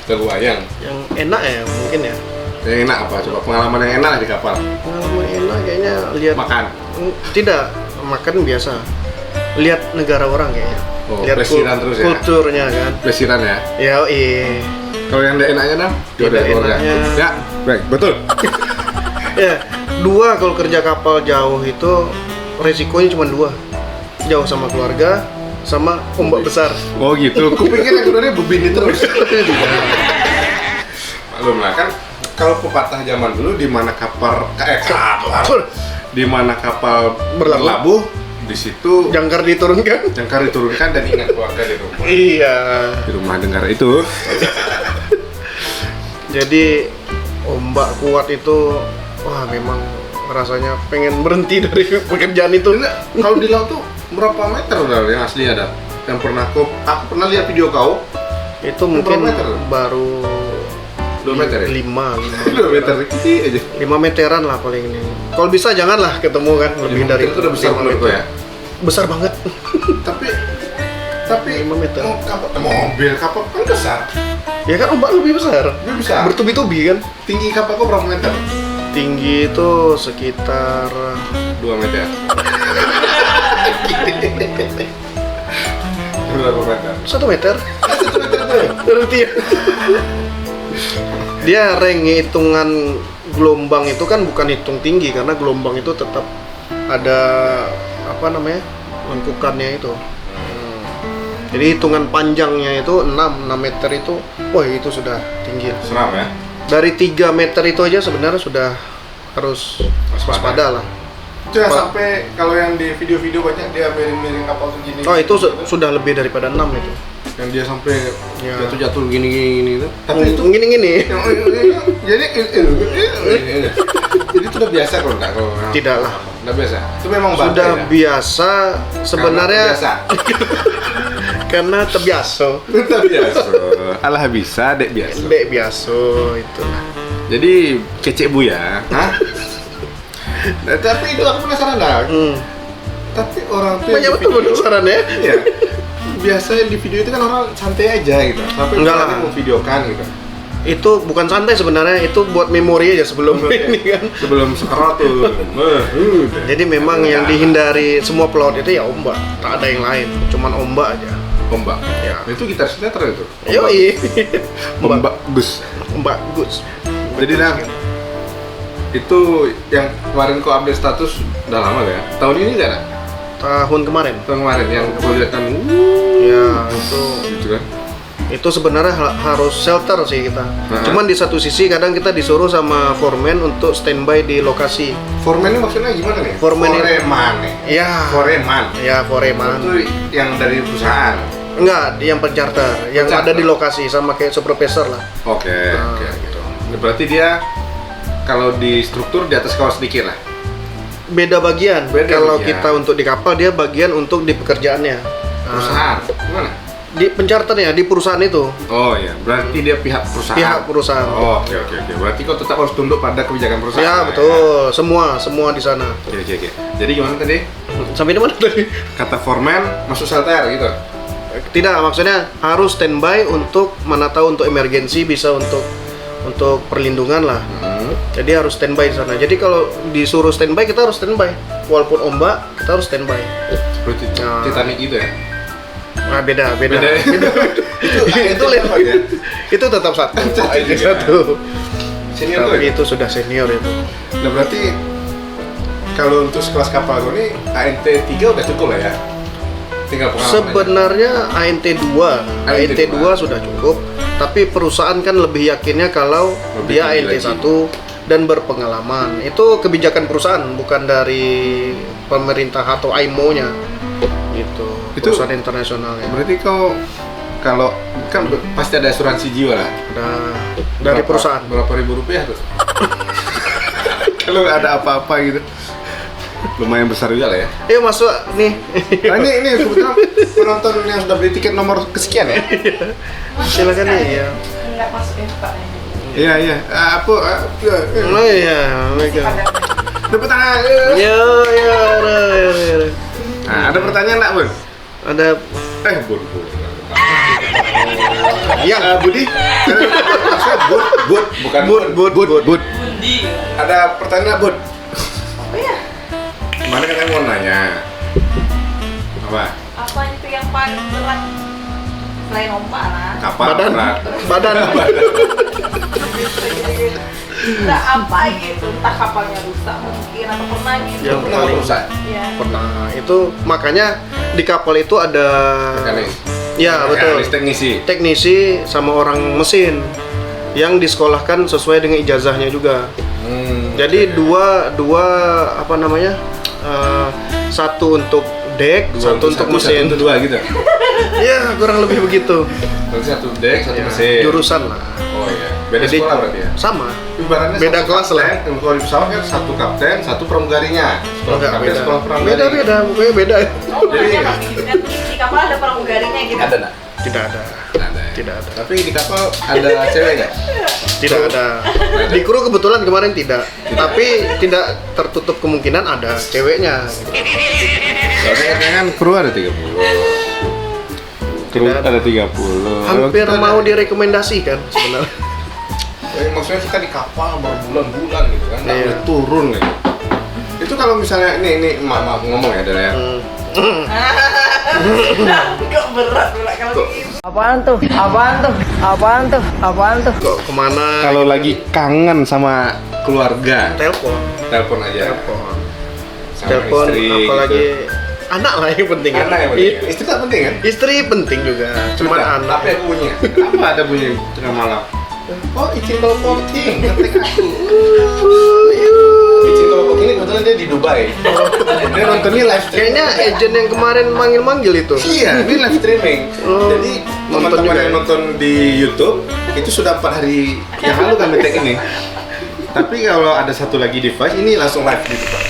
S1: Lagu ayang.
S2: Yang enak ya mungkin ya.
S1: Yang enak apa? Coba pengalaman yang enak di kapal.
S2: Pengalaman enak kayaknya lihat
S1: Makan.
S2: Tidak, makan biasa. Lihat negara orang kayaknya.
S1: Oh,
S2: Lihat
S1: plesiran terus ya?
S2: kulturnya kan.
S1: Plesiran ya.
S2: Ya, iya.
S1: Kalau yang tidak enaknya dong?
S2: Tidak enaknya.
S1: Ya, baik, betul.
S2: Ya, dua kalau kerja kapal jauh itu resikonya cuma dua. Jauh sama keluarga, sama ombak besar.
S1: Oh gitu. Kupikir yang keduanya begini terus. Maklum lah kan. Kalau pepatah zaman dulu di mana kapal di mana kapal berlabuh, di situ
S2: Jangkar diturunkan.
S1: jangkar diturunkan dan ingat keluarga di rumah.
S2: Iya.
S1: Di rumah dengar itu.
S2: Jadi ombak kuat itu, wah memang rasanya pengen berhenti dari pekerjaan itu.
S1: Kalau di laut tuh berapa meter udah yang asli ada? Yang pernah aku pernah lihat video kau
S2: Itu mungkin
S1: meter?
S2: baru
S1: 2 meter ya?
S2: 5
S1: 2 meter kecil aja.
S2: meteran lah paling ini. Kalau bisa janganlah ketemu kan lebih dari
S1: itu udah besar
S2: 5
S1: menurutku ya.
S2: Besar banget.
S1: Tapi
S2: 5 meter.
S1: Mobil kapal kan besar.
S2: Ya kan ombak lebih besar.
S1: Lebih besar.
S2: Bertubi-tubi kan.
S1: Tinggi kapal kau berapa meter?
S2: Tinggi itu sekitar
S1: 2 meter. Berapa meter?
S2: 1 meter.
S1: 1 meter tuh.
S2: Berarti ya. Dia rank hitungan gelombang itu kan bukan hitung tinggi karena gelombang itu tetap ada apa namanya lengkukannya itu. Jadi hitungan panjangnya itu 6 meter itu, wah itu sudah tinggi.
S1: Seram ya?
S2: Dari 3 meter itu aja sebenarnya sudah harus waspada lah.
S1: Itu yang sampai kalau yang di video-video banyak dia miring-miring kapal segini.
S2: Oh itu sudah lebih daripada 6 itu.
S1: Yang dia sampai
S2: Ya.
S1: jatuh-jatuh gini-gini itu. Tapi itu
S2: gini-gini.
S1: jadi itu udah biasa kalau enggak kalau
S2: Tidak lah.
S1: udah biasa. Itu memang bantai,
S2: Sudah
S1: ya?
S2: biasa sebenarnya
S1: Karena
S2: karena terbiasa.
S1: terbiasa. Alah bisa, dek biasa.
S2: Dek biasa itu.
S1: Jadi kecek bu ya. Hah? Nah, tapi itu aku penasaran dah. Tapi orang tuh
S2: Banyak betul penasaran ya.
S1: Iya. Biasanya di video itu kan orang santai aja gitu. Tapi
S2: Enggak
S1: nanti
S2: lah.
S1: mau videokan gitu.
S2: Itu bukan santai sebenarnya, itu buat memori aja sebelum ini kan.
S1: Sebelum sekarang tuh.
S2: Jadi memang yang dihindari semua pelaut itu ya ombak, tak ada yang lain, cuman ombak aja.
S1: Ombak.
S2: Ya.
S1: Itu gitar sinetron itu.
S2: Yoi.
S1: Ombak Gus.
S2: Ombak Gus.
S1: Jadi nah, itu yang kemarin kau update status udah lama ya? Tahun ini nggak ada?
S2: Tahun kemarin.
S1: Tahun kemarin yang kau lihat kan,
S2: Ya, itu
S1: gitu kan?
S2: itu sebenarnya harus shelter sih kita. Cuman di satu sisi kadang kita disuruh sama foreman untuk standby di lokasi.
S1: Foreman ini maksudnya gimana nih?
S2: Foreman ini-
S1: Foreman nih.
S2: Ya.
S1: Foreman.
S2: Ya, foreman.
S1: Itu yang dari perusahaan.
S2: Enggak, yang pencharter, yang
S1: Pencharter.
S2: ada di lokasi sama kayak supervisor lah.
S1: Oke, oke gitu. Berarti dia kalau di struktur di atas kau sedikit lah.
S2: Beda bagian.
S1: Beda
S2: Kalau
S1: bagian.
S2: kita untuk di kapal dia bagian untuk di pekerjaannya.
S1: Perusahaan. Gimana?
S2: Di pencharternya di perusahaan itu.
S1: Oh iya, berarti dia pihak perusahaan.
S2: Pihak perusahaan.
S1: Oh, oke. Berarti kau tetap harus tunduk pada kebijakan perusahaan.
S2: Ya, betul. Semua di sana.
S1: Oke. Jadi gimana tadi?
S2: Sampai di mana tadi?
S1: Kata foreman masuk shelter gitu.
S2: Tidak, maksudnya harus standby untuk mana tahu untuk emergensi bisa untuk perlindungan lah. Jadi harus standby di sana. Jadi kalau disuruh standby kita harus standby. Walaupun ombak kita harus standby.
S1: Seperti
S2: Nah.
S1: Titanic gitu ya.
S2: Nah, beda.
S1: Beda.
S2: Itu
S1: apa ya?
S2: itu tetap satu.
S1: Satu juga.
S2: Satu.
S1: Senior tuh.
S2: Tapi itu sudah senior itu.
S1: Nah berarti kalau untuk sekelas kapal ini ANT 3 udah cukup lah ya. Tinggal pengalaman.
S2: Sebenarnya ANT 2 ANT 2 sudah cukup, tapi perusahaan kan lebih yakinnya kalau
S1: Lebih
S2: dia
S1: tinggi
S2: ANT
S1: lagi.
S2: 1 dan berpengalaman. Itu kebijakan perusahaan, bukan dari pemerintah atau IMO-nya. Itu perusahaan internasionalnya.
S1: Berarti kalau kan pasti ada asuransi jiwa lah.
S2: Dari perusahaan.
S1: Berapa ribu rupiah tuh? Kalau ada apa-apa gitu. Lumayan besar juga lah ya.
S2: Ayo masuk nih.
S1: Nah, ini kebetulan penonton yang sudah beli tiket nomor kesekian ya.
S2: Silakan nih ya.
S4: Enggak masuk ya Pak.
S1: Iya.
S2: Oh iya, mereka.
S1: Tepuk tangan.
S2: Ya.
S1: Nah, ada pertanyaan nggak, Bun?
S2: Ada
S1: Bun.
S2: yang
S1: Budi. Maksudnya Bud, bukan
S2: Bud.
S4: Bundi.
S1: Ada pertanyaan nggak, Bud?
S4: Apa ya?
S1: Kemarin kan mau nanya. Apa?
S4: Apa itu yang paling berat? Selain ombak lah.
S1: Kapal
S2: badan.
S4: Entah apa gitu, entah kapalnya rusak mungkin atau pernah gitu.
S2: Yang
S1: Pernah
S2: paling
S1: rusak?
S4: Iya.
S2: Pernah. Itu makanya di kapal itu ada
S1: Mekanis.
S2: Ya, betul.
S1: Teknisi.
S2: Teknisi sama orang mesin yang disekolahkan sesuai dengan ijazahnya juga. Jadi dua apa namanya? Satu untuk dek, satu untuk mesin.
S1: Satu, dua gitu.
S2: Ya, kurang lebih begitu.
S1: Berarti satu dek, satu
S2: Ya,
S1: mesin.
S2: jurusan lah.
S1: Oh iya. Beda
S2: Jadi,
S1: sekolah berarti ya?
S2: Sama.
S1: Ibaratnya
S2: Beda
S1: satu
S2: kelas lah.
S1: kapten, kalau di pesawat kan satu kapten, satu pramugarinya. Sekolah
S2: Enggak,
S1: kapten,
S2: beda.
S1: sekolah pramugari.
S2: Beda, pokoknya beda.
S4: Oh, makanya pasti gitu kan. Di kapal ada pramugarinya gitu.
S1: Ada nggak?
S2: Tidak ada.
S1: Ada.
S2: Tidak ada.
S1: Tapi di kapal ada cewek nggak?
S2: Tidak ada. Di kru kebetulan kemarin tidak. Tapi tidak tertutup kemungkinan ada ceweknya.
S1: Soalnya kan kru ada 30. Kru
S2: Tidak.
S1: ada 30.
S2: Hampir
S1: Kita
S2: mau
S1: ada-
S2: direkomendasikan sebenarnya.
S1: Maksudnya kita di kapal berbulan-bulan gitu kan, nggak
S2: Iya.
S1: boleh turun gitu. Itu kalau misalnya ini maaf ngomong ya, Del ya.
S4: Kok berat pula kalau gitu.
S3: Apaan tuh?
S2: Kok kemana?
S1: Kalau lagi kangen sama keluarga,
S2: telepon,
S1: telepon aja. Sama
S2: telepon,
S1: istri,
S2: apalagi
S1: gitu.
S2: anak lah yang penting. kan?
S1: Anak yang penting. Istri tak penting kan?
S2: Istri penting juga, cuman
S1: Sudah,
S2: anak.
S1: Tapi aku bunyi. Apa ada bunyi tengah malam? Oh, izin telepon King, ngetik aku. Izin telepon ini kebetulan dia di Dubai. Dia nontonnya live streaming.
S2: Kayaknya agent yang kemarin manggil-manggil itu.
S1: Iya, ini live streaming.
S2: Oh,
S1: Jadi
S2: nonton
S1: teman-teman
S2: juga
S1: yang
S2: ya?
S1: nonton di YouTube itu sudah 4 hari yang lalu kan ngetek ini. Tapi kalau ada satu lagi device ini langsung live gitu Pak.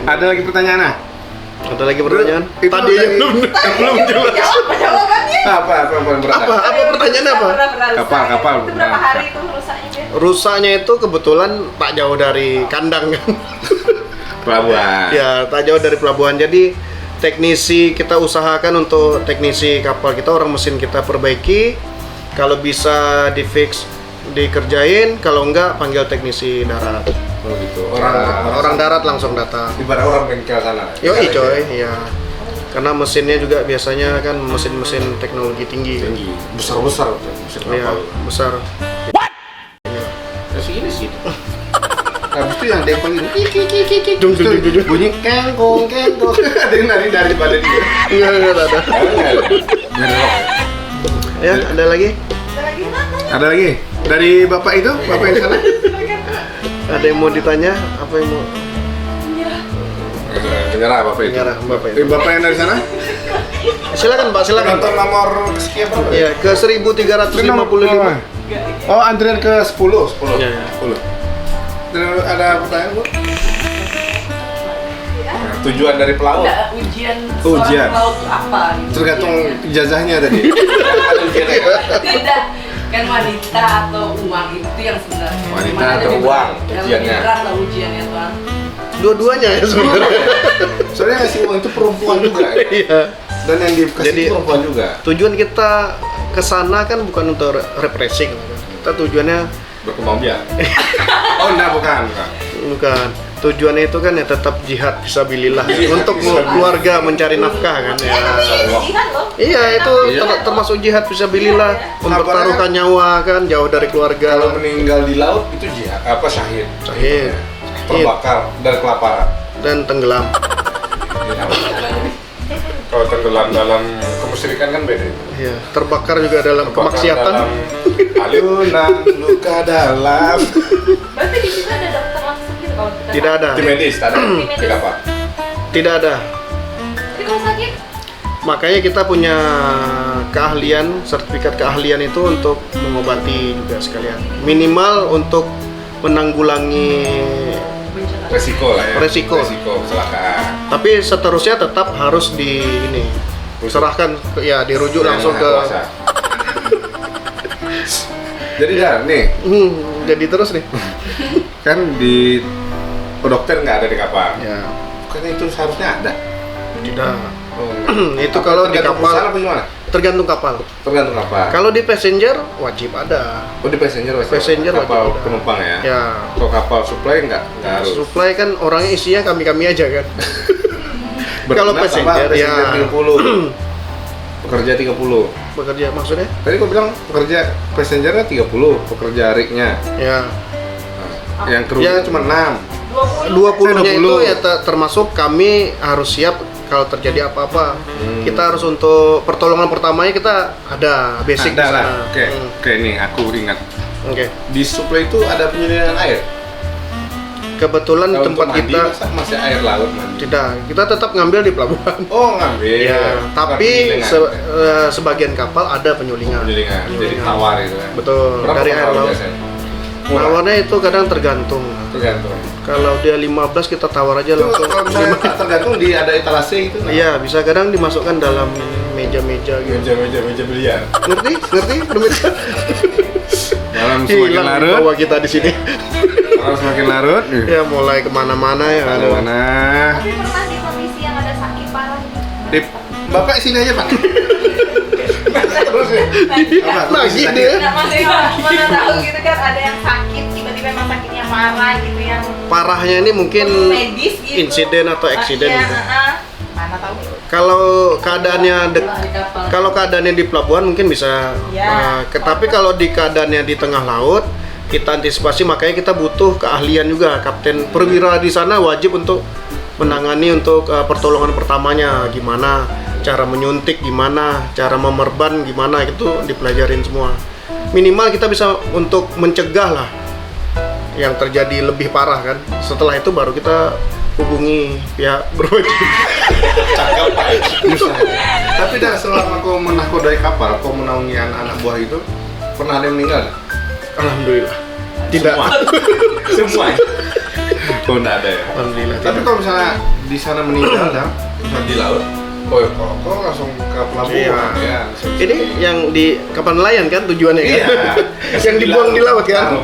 S1: Ada lagi pertanyaan ah?
S2: Ada lagi pertanyaan?
S1: Itu
S2: Tadi aja
S1: dari-
S2: belum jelas.
S4: Apa jawabannya?
S1: Apa berat?
S2: Apa pertanyaannya apa?
S1: Kapal.
S4: Itu berapa hari itu rusaknya dia?
S2: Rusaknya itu kebetulan tak jauh dari kandang kan.
S1: Pelabuhan.
S2: Ya, tak jauh dari pelabuhan. Jadi teknisi kita usahakan untuk teknisi kapal kita, orang mesin kita perbaiki. Kalau bisa di fix dikerjain, kalau enggak panggil teknisi darat.
S1: Oh gitu.
S2: Orang darat langsung datang.
S1: Ibarat orang bengkel sana.
S2: Yoi coy, iya. Karena mesinnya juga biasanya kan mesin-mesin teknologi tinggi.
S1: Tinggi. Besar mesin
S2: Iya,
S1: kapal.
S2: besar.
S1: Ya sini sih. Habis itu yang dia panggil kiki
S2: Dung, dung, dung, dung.
S1: bunyi kengkong. Ada yang dari balik dia.
S2: Enggak ada. Ya, ada lagi?
S4: Ada lagi nanya.
S1: Ada lagi dari bapak itu, bapak yang di sana.
S2: Ada yang mau ditanya? Apa yang mau?
S1: Menyerah bapak itu.
S2: Menyerah, bapak itu.
S1: Bapak yang dari sana.
S2: Silakan Pak, silakan.
S1: Nonton nomor sekian berapa?
S2: Iya, ke 1355.
S1: Oh, antrian ke 10.
S2: Iya, iya.
S1: 10. Dan ada pertanyaan, Bu? Nah, tujuan dari pelaut
S4: Enggak, ujian
S1: Ujian.
S4: seorang pelaut itu apa gitu.
S1: tergantung ijazahnya tadi. Ada ujiannya kan?
S4: Tidak, kan wanita atau uang itu yang sebenarnya.
S1: Wanita
S4: Mana
S1: atau
S4: lebih
S1: uang,
S4: berat? Yang
S1: ujiannya.
S4: lebih berat lah ujiannya tuan.
S2: Dua-duanya ya sebenarnya.
S1: Soalnya ngasih uang itu perempuan juga.
S2: Iya.
S1: Dan yang dikasih
S2: Jadi-
S1: perempuan juga.
S2: Tujuan kita kesana kan bukan untuk repressing. Kita tujuannya
S1: Berkembang biak. Oh, enggak, bukan.
S2: bukan. Tujuannya itu kan ya tetap jihad fisabilillah untuk keluarga mencari nafkah kan ya.
S4: Jihad loh.
S2: Iya, itu termasuk jihad fisabilillah, mempertaruhkan nyawa kan jauh dari keluarga.
S1: Kalau meninggal di laut itu jihad, apa syahid?
S2: Syahid.
S1: Terbakar dan kelaparan.
S2: Dan tenggelam.
S1: Kalau tenggelam dalam kemusyrikan kan beda.
S2: Iya, terbakar juga dalam
S1: Terbakar
S2: kemaksiatan.
S1: dalam alunan luka dalam.
S4: Berarti di situ ada dokter langsung gitu kalau kita
S2: Tidak ada.
S1: Tim medis ada. Tidak apa?
S2: Tidak ada.
S4: Tapi kalau sakit,
S2: Makanya kita punya keahlian, sertifikat keahlian itu untuk mengobati juga sekalian. Minimal untuk menanggulangi,
S1: Resiko lah ya.
S2: Resiko.
S1: kecelakaan.
S2: tapi seterusnya tetap harus serahkan ya dirujuk
S1: Yang
S2: langsung
S1: Maha
S2: ke.
S1: Kuasa. Jadi dah nih
S2: Jadi terus nih.
S1: kan di dokter nggak ada di kapal.
S2: Ya,
S1: Bukannya itu seharusnya ada.
S2: tidak.
S1: Oh,
S2: Itu kalau di
S1: tergantung
S2: kapal-
S1: perusahaan apa gimana?
S2: Tergantung kapal.
S1: Tergantung kapal.
S2: Kalau di passenger wajib ada.
S1: Oh di passenger wajib.
S2: Passenger
S1: kapal
S2: wajib ada.
S1: penumpang ya.
S2: Ya,
S1: Kalau kapal supply nggak harus.
S2: supply kan orangnya isinya kami-kami aja kan. Kalau
S1: Berkenap sama
S2: passenger, ya.
S1: 30. Pekerja 30.
S2: Bekerja maksudnya?
S1: Tadi kau bilang pekerja passengernya 30, pekerja rignya.
S2: Ya.
S1: Yang krunya
S2: Ya.
S1: cuma 6.
S2: 20-nya itu
S1: 20.
S2: ya termasuk kami harus siap kalau terjadi apa-apa. Kita harus untuk pertolongan pertamanya kita ada basic di
S1: Ada lah.
S2: sana.
S1: Oke, nih aku ingat.
S2: Oke.
S1: Di supply itu ada penyediaan air.
S2: Kebetulan
S1: Kalau
S2: tempat
S1: untuk mandi,
S2: kita
S1: masa masih air laut mandi.
S2: tidak, kita tetap ngambil di pelabuhan.
S1: Oh, ngambil.
S2: Ya, tapi
S1: Penyulingan.
S2: sebagian kapal ada penyulingan.
S1: Penyulingan. Jadi tawar itu kan.
S2: Betul,
S1: Berapa
S2: dari air
S1: tawar
S2: laut.
S1: biasanya? Murah.
S2: Tawarnya itu kadang tergantung.
S1: Tergantung.
S2: Kalau dia 15 kita tawar aja
S1: Itu
S2: langsung.
S1: kalau misalnya tergantung di ada etalase itu.
S2: Iya, bisa kadang dimasukkan dalam meja-meja gitu.
S1: Meja bilyar.
S2: Ngerti? Ngerti pemirsa?
S1: Malam semakin
S2: Hilang
S1: larut.
S2: bawa kita di sini.
S1: Malam semakin larut.
S2: Ya mulai kemana-mana ya.
S1: Mana-mana.
S4: tapi pernah di kondisi yang ada sakit parah gitu.
S1: Dip, Bapak sini aja, Pak. Terus ya. Apa?
S2: Lagi dia.
S4: Nah, maksudnya mana tahu gitu kan ada yang sakit tiba-tiba emang sakitnya parah gitu yang
S2: Parahnya ini mungkin
S4: medis gitu.
S2: insiden atau eksiden
S4: Iya,
S2: gitu.
S4: mana tahu.
S2: Kalau keadaannya di pelabuhan mungkin bisa.
S4: Ya.
S2: Tapi kalau di keadaannya di tengah laut kita antisipasi, makanya kita butuh keahlian juga. Kapten perwira di sana wajib untuk menangani untuk pertolongan pertamanya, gimana cara menyuntik, gimana cara memerban, gimana itu dipelajarin semua. Minimal kita bisa untuk mencegah lah yang terjadi lebih parah kan. Setelah itu baru kita hubungi pihak berwajib.
S1: Cakep, Pak. Tapi dah selama kau menakodai kapal, kau menaungi anak-anak buah itu, pernah ada yang meninggal?
S2: Alhamdulillah. Tidak.
S1: Semua. Kau enggak ada ya?
S2: Alhamdulillah.
S1: Tapi kalau misalnya di sana meninggal dah, misalnya di laut, kau langsung ke pelabuhan
S2: Iya.
S1: ya.
S2: Ini yang di kapal nelayan kan tujuannya kan?
S1: Iya.
S2: Yang dibuang di laut kan?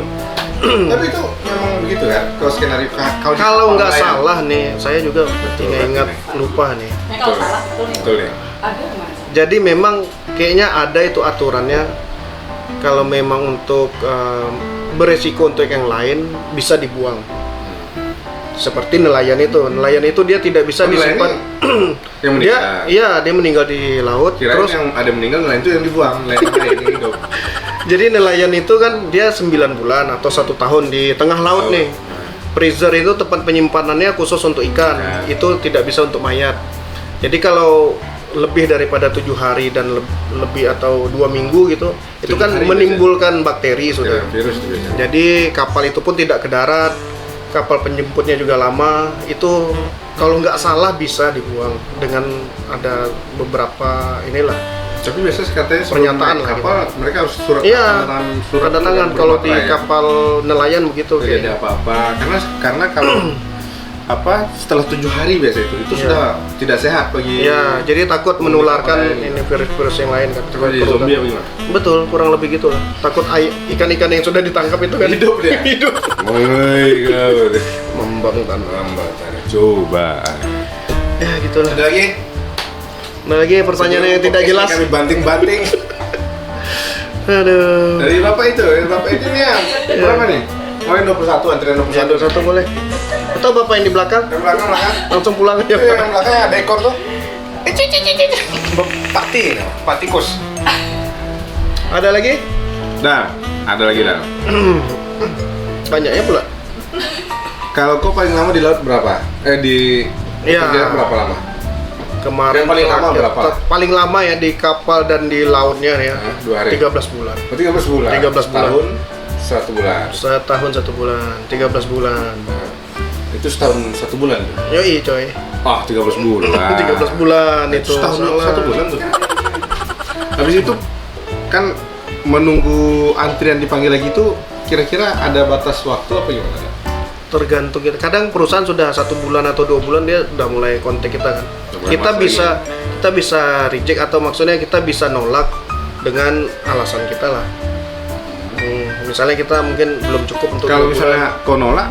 S1: Tapi itu memang begitu kan? Kalau skenario kau di
S2: Kalau
S1: kapal
S2: nggak
S1: nelayan.
S2: salah nih, saya juga nggak ingat,
S1: berarti
S2: lupa nih.
S4: Nah, kalau salah betul nih.
S1: Betul ya?
S4: Ada gimana?
S2: Jadi memang kayaknya ada itu aturannya. Kalau memang untuk beresiko untuk yang lain bisa dibuang. Seperti nelayan itu dia tidak bisa
S1: Nelayan
S2: disimpan.
S1: Yang meninggal.
S2: Dia meninggal di laut.
S1: Kirain
S2: Terus
S1: yang ada meninggal nelayan itu yang dibuang, nelayan lain yang hidup.
S2: jadi nelayan itu kan dia 9 bulan atau 1 tahun di tengah laut nih. Freezer itu tempat penyimpanannya khusus untuk ikan.
S1: Ya.
S2: Itu tidak bisa untuk mayat. Jadi kalau lebih daripada 7 hari dan lebih atau 2 minggu gitu, itu
S1: 7
S2: kan
S1: hari
S2: menimbulkan bakteri sudah.
S1: Ya, virus itu biasanya.
S2: Jadi kapal itu pun tidak ke darat, kapal penjemputnya juga lama. Itu kalau nggak salah bisa dibuang dengan ada beberapa inilah
S1: Tapi biasanya katanya sebelum
S2: pernyataan
S1: naik
S2: lah
S1: kapal mereka harus surat
S2: Iya,
S1: surat
S2: tanda tangan
S1: dulu
S2: kalau
S1: kan,
S2: di
S1: berapa ya?
S2: kapal nelayan begitu
S1: Tidak ada
S2: kayaknya.
S1: apa-apa karena kalau setelah 7 hari biasa itu
S2: Iya.
S1: sudah tidak sehat bagi
S2: Ya, jadi takut menularkan
S1: kapal lain.
S2: ini virus-virus yang lain kan.
S1: Coba jadi zombie apa gimana?
S2: Betul, kurang lebih gitu lah. Takut ikan-ikan yang sudah ditangkap itu kan
S1: Hidup dia.
S2: hidup.
S1: Woi, kau
S2: Membang tanah.
S1: lambat. Coba.
S2: Ya, gitulah.
S1: Ada lagi?
S2: Nah, lagi pertanyaan yang tidak
S1: Podcast
S2: jelas.
S1: Kami banting-banting.
S2: Aduh.
S1: Dari bapak itu nih ya. Berapa nih? Oh, yang 21, antrian 21.
S2: Ya, 21 boleh. Atau bapak yang di belakang?
S1: Yang belakang.
S2: Langsung pulang aja.
S1: Yang belakang ada ekor tuh. Pak tikus.
S2: Ada lagi?
S1: Nah, ada lagi dah.
S2: Banyaknya pula.
S1: Kalau kau paling lama di laut berapa? Di
S2: Iya.
S1: perjalanan berapa lama?
S2: Kemarin
S1: Yang paling lama berapa?
S2: Paling lama ya di kapal dan di lautnya ya.
S1: 2 hari.
S2: 13 bulan.
S1: Oh, 13 bulan.
S2: 13 bulan.
S1: Tahun 1 bulan.
S2: Setahun 1 bulan, 13 bulan.
S1: Nah, itu setahun 1 bulan.
S2: Yoi coy.
S1: Ah, 13 bulan.
S2: 13 bulan itu.
S1: Setahun
S2: salah.
S1: 1 bulan tuh. Habis itu kan menunggu antrian dipanggil lagi itu kira-kira ada batas waktu apa gimana?
S2: Tergantung kita. Kadang perusahaan sudah 1 bulan atau 2 bulan dia udah mulai kontak kita kan.
S1: mulai
S2: Kita
S1: masuk
S2: bisa reject atau maksudnya kita bisa nolak dengan alasan kita lah. Misalnya kita mungkin belum cukup untuk
S1: Kalau
S2: 2 bulan.
S1: misalnya kau nolak,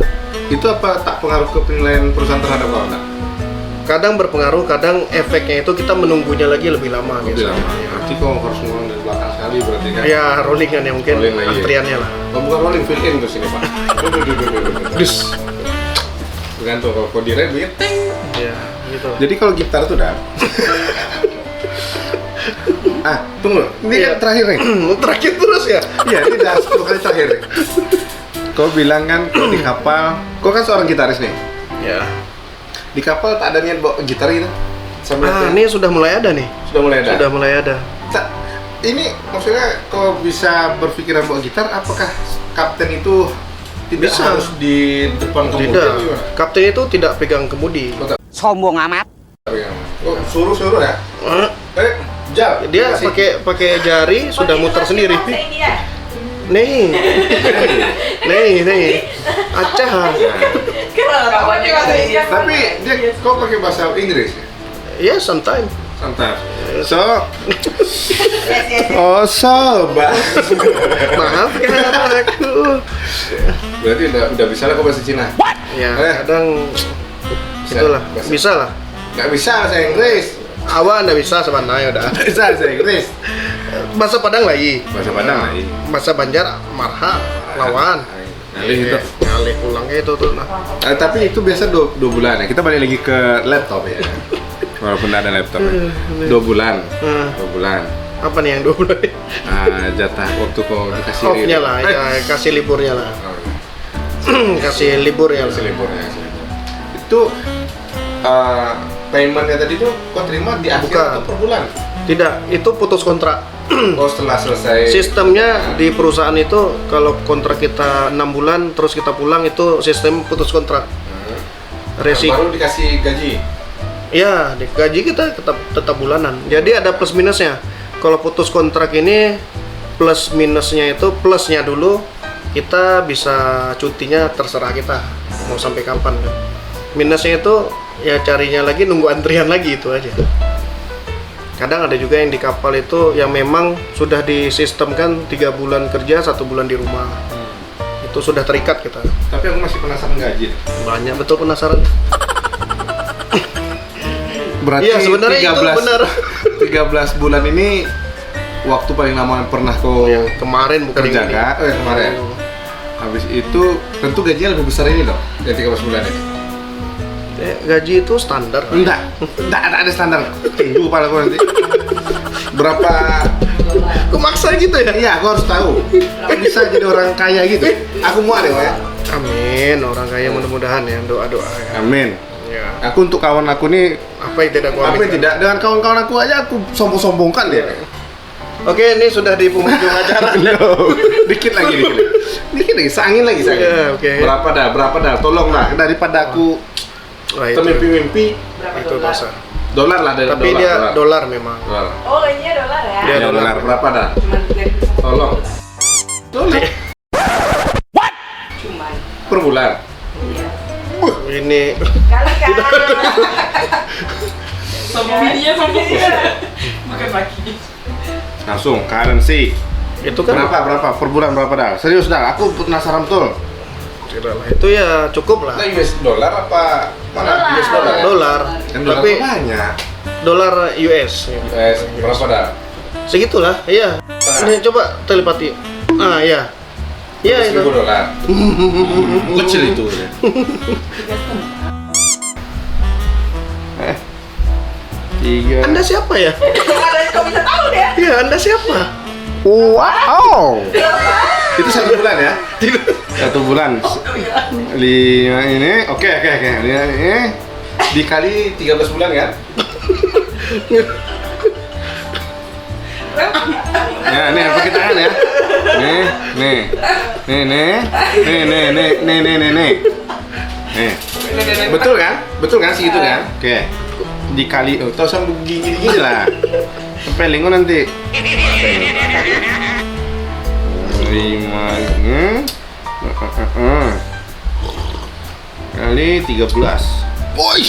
S1: itu apa tak pengaruh ke penilaian perusahaan terhadap kau enggak?
S2: Kadang berpengaruh, kadang efeknya itu kita menunggunya lagi lebih lama
S1: Lebih
S2: biasanya.
S1: lama. Nanti kau harus ngurang dari belakang sekali berarti kan?
S2: Ya rollingan ya mungkin
S1: Rolling lagi.
S2: antriannya lah.
S1: Oh, bukan rolling, fill in ke sini pak.
S2: Dus.
S1: Tergantung kalau kau direm dia ting.
S2: Ya, gitu.
S1: Jadi kalau gitar tuh dah. Tunggu. Ini
S2: Iya.
S1: kan terakhir nih.
S2: Terakhir terus ya?
S1: Iya, ini udah 10 kali terakhir nih. Kau bilang kan kau di kapal, kau kan seorang gitaris nih.
S2: Ya.
S1: Di kapal tak ada niat bawa gitar gitu? Sambil latihan?
S2: Ini sudah mulai ada nih.
S1: Sudah mulai ada?
S2: Sudah mulai ada.
S1: Ini maksudnya kau bisa berpikiran bawa gitar, apakah kapten itu tidak
S2: Bisa.
S1: harus di depan kemudi?
S2: Tidak. Kapten itu tidak pegang kemudi.
S3: Sombong amat.
S1: Oh, suruh ya?
S2: Eh,
S1: Jal.
S2: Dia
S1: dikasih.
S2: pakai jari sudah muter sendiri. Nih. Nih. Acah.
S1: Tapi dia kau pakai bahasa Inggris ya?
S2: Ya, sometimes.
S1: Santai. So, oh sobat.
S2: Maaf ya aku.
S1: Berarti udah bisa lah kau bahasa Cina.
S2: Ya,
S1: Eh.
S2: kadang itulah. Bisa lah.
S1: Nggak bisa bahasa Inggris.
S2: Awan nggak bisa sebenarnya udah.
S1: Nggak bisa bahasa Inggris.
S2: Bahasa Padang lagi.
S1: Bahasa Padang lagi.
S2: Bahasa Banjar marha lawan.
S1: Ngalih itu.
S2: Ngalih pulang itu tuh. Nah.
S1: Tapi itu biasa 2 bulan ya. Kita balik lagi ke laptop ya. Walaupun ada laptop ya. 2 bulan. 2 bulan.
S2: Apa nih yang 2 bulan?
S1: Jatah waktu kau dikasih
S2: Off-nya lah, ya, kasih liburnya lah. Kasih libur ya.
S1: Kasih liburnya. Itu paymentnya tadi tuh kau terima di akhir
S2: Bukan.
S1: atau per bulan?
S2: Tidak, itu putus kontrak.
S1: Oh, setelah selesai.
S2: Sistemnya di perusahaan itu kalau kontrak kita 6 bulan terus kita pulang itu sistem putus kontrak. Resiko.
S1: Baru dikasih gaji.
S2: Ya, di gaji kita tetap bulanan. Jadi ada plus minusnya. Kalau putus kontrak ini plus minusnya itu plusnya dulu kita bisa cutinya terserah kita mau sampai kapan kan. Minusnya itu ya carinya lagi nunggu antrian lagi itu aja. Kadang ada juga yang di kapal itu yang memang sudah disistemkan 3 bulan kerja 1 bulan di rumah. Itu sudah terikat kita.
S1: Tapi aku masih penasaran gaji.
S2: Banyak betul penasaran.
S1: Berarti
S2: Iya sebenarnya itu benar.
S1: 13 bulan ini waktu paling lama pernah kau
S2: Kemarin bukan
S1: kerja
S2: yang ini.
S1: kan? Kemarin. Habis itu tentu gajinya lebih besar ini dong, yang 13 bulan ini.
S2: Gaji itu standar.
S1: Enggak ada standar. Tunggu kepala gua nanti. Berapa?
S2: Aku maksa gitu ya?
S1: Iya, aku harus tahu. Bisa jadi orang kaya gitu. Aku mau ada ya.
S2: Amin, orang kaya mudah-mudahan ya, doa-doa ya.
S1: Amin.
S2: Ya.
S1: Aku untuk kawan aku nih,
S2: Apa yang tidak aku
S1: apa yang
S2: aminkan?
S1: tidak dengan kawan-kawan aku aja aku sombong-sombongkan dia.
S2: Oke, ini sudah di penghujung acara.
S1: Dikit lagi. Dikit lagi, seangin lagi.
S2: Iya, oke.
S1: Berapa dah? Tolong lah, daripada aku
S2: Wah, itu
S1: termimpi-mimpi.
S2: itu dosa.
S1: Dolar lah dari
S2: Tapi dia dolar memang.
S1: Dolar.
S4: Oh, kayaknya dolar ya?
S2: Dia
S1: Ya, dolar. Berapa dah?
S4: Cuman 3.000.
S1: Tolong. Dolar
S4: Cuman.
S1: per bulan.
S4: Iya.
S2: Ini
S4: Kali kan.
S5: Sombongnya bukan lagi.
S1: Langsung currency.
S2: itu kan
S1: Berapa per bulan berapa dah? Serius dah, aku penasaran betul.
S2: tidak lah. Itu ya cukup lah.
S1: Nah, US dollar apa mana?
S4: Dolar.
S1: US dollar. Ya?
S2: Dolar.
S1: Kan dolar
S2: Tapi
S1: banyak.
S2: dolar US.
S1: US berapa dah?
S2: Segitulah, iya. Ini coba telepati. Ah, iya. Iya itu.
S1: $1.000. Kecil itu. Tiga.
S2: Anda siapa ya?
S4: Ada yang kau bisa tahu deh.
S2: Iya, Anda siapa?
S1: Wow. Itu 1 bulan ya? 1 bulan. 5 ini, oke. 5 ini dikali 13 bulan kan? Ya, nih pakai tangan ya. Nih. Betul kan? Betul kan segitu kan? Oke. Dikali, tahu sampai gini lah. Sampai lingkungan nanti. 5 kali 13. Boy.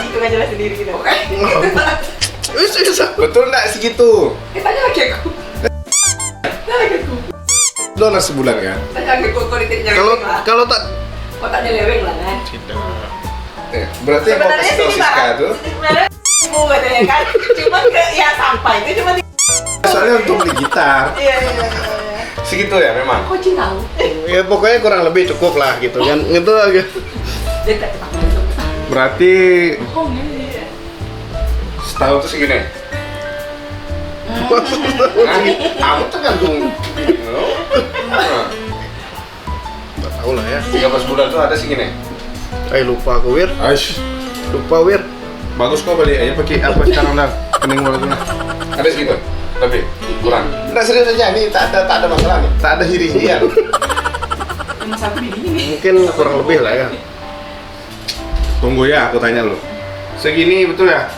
S4: Itu nggak jelas sendiri gitu. Oke.
S1: Betul nggak segitu?
S4: Tanya lagi aku.
S1: $1 sebulan kan?
S4: Tanya lagi kok nyeleweng lah.
S2: Kalau tak
S4: Kotak nyeleweng lah kan.
S1: Berarti yang mau kasih tahu Siska tuh
S4: Sebenarnya ibu katanya kan. Cuma ke ya sampai itu cuma
S1: soalnya untuk beli gitar.
S4: Iya.
S1: Segitu ya memang.
S4: Kok Cing tahu?
S2: ya pokoknya kurang lebih cukup lah gitu kan. Itu agak
S4: Dia tak masuk.
S1: Berarti
S5: Oh, iya.
S1: setahun tuh segini. Kamu tergantung.
S2: nggak tahu lah ya.
S1: 13 bulan tuh ada segini.
S2: Lupa aku Wir.
S1: Aish.
S2: Lupa Wir.
S1: Bagus kok balik aja pakai apa sekarang dah. Kening mulutnya. Ada segitu. Lebih kurang. Enggak serius aja ini tak ada masalah nih. Tak ada hiri-hirian.
S5: Mas aku begini nih.
S2: Mungkin kurang lebih lah ya.
S1: Tunggu ya, aku tanya lu. Segini betul ya?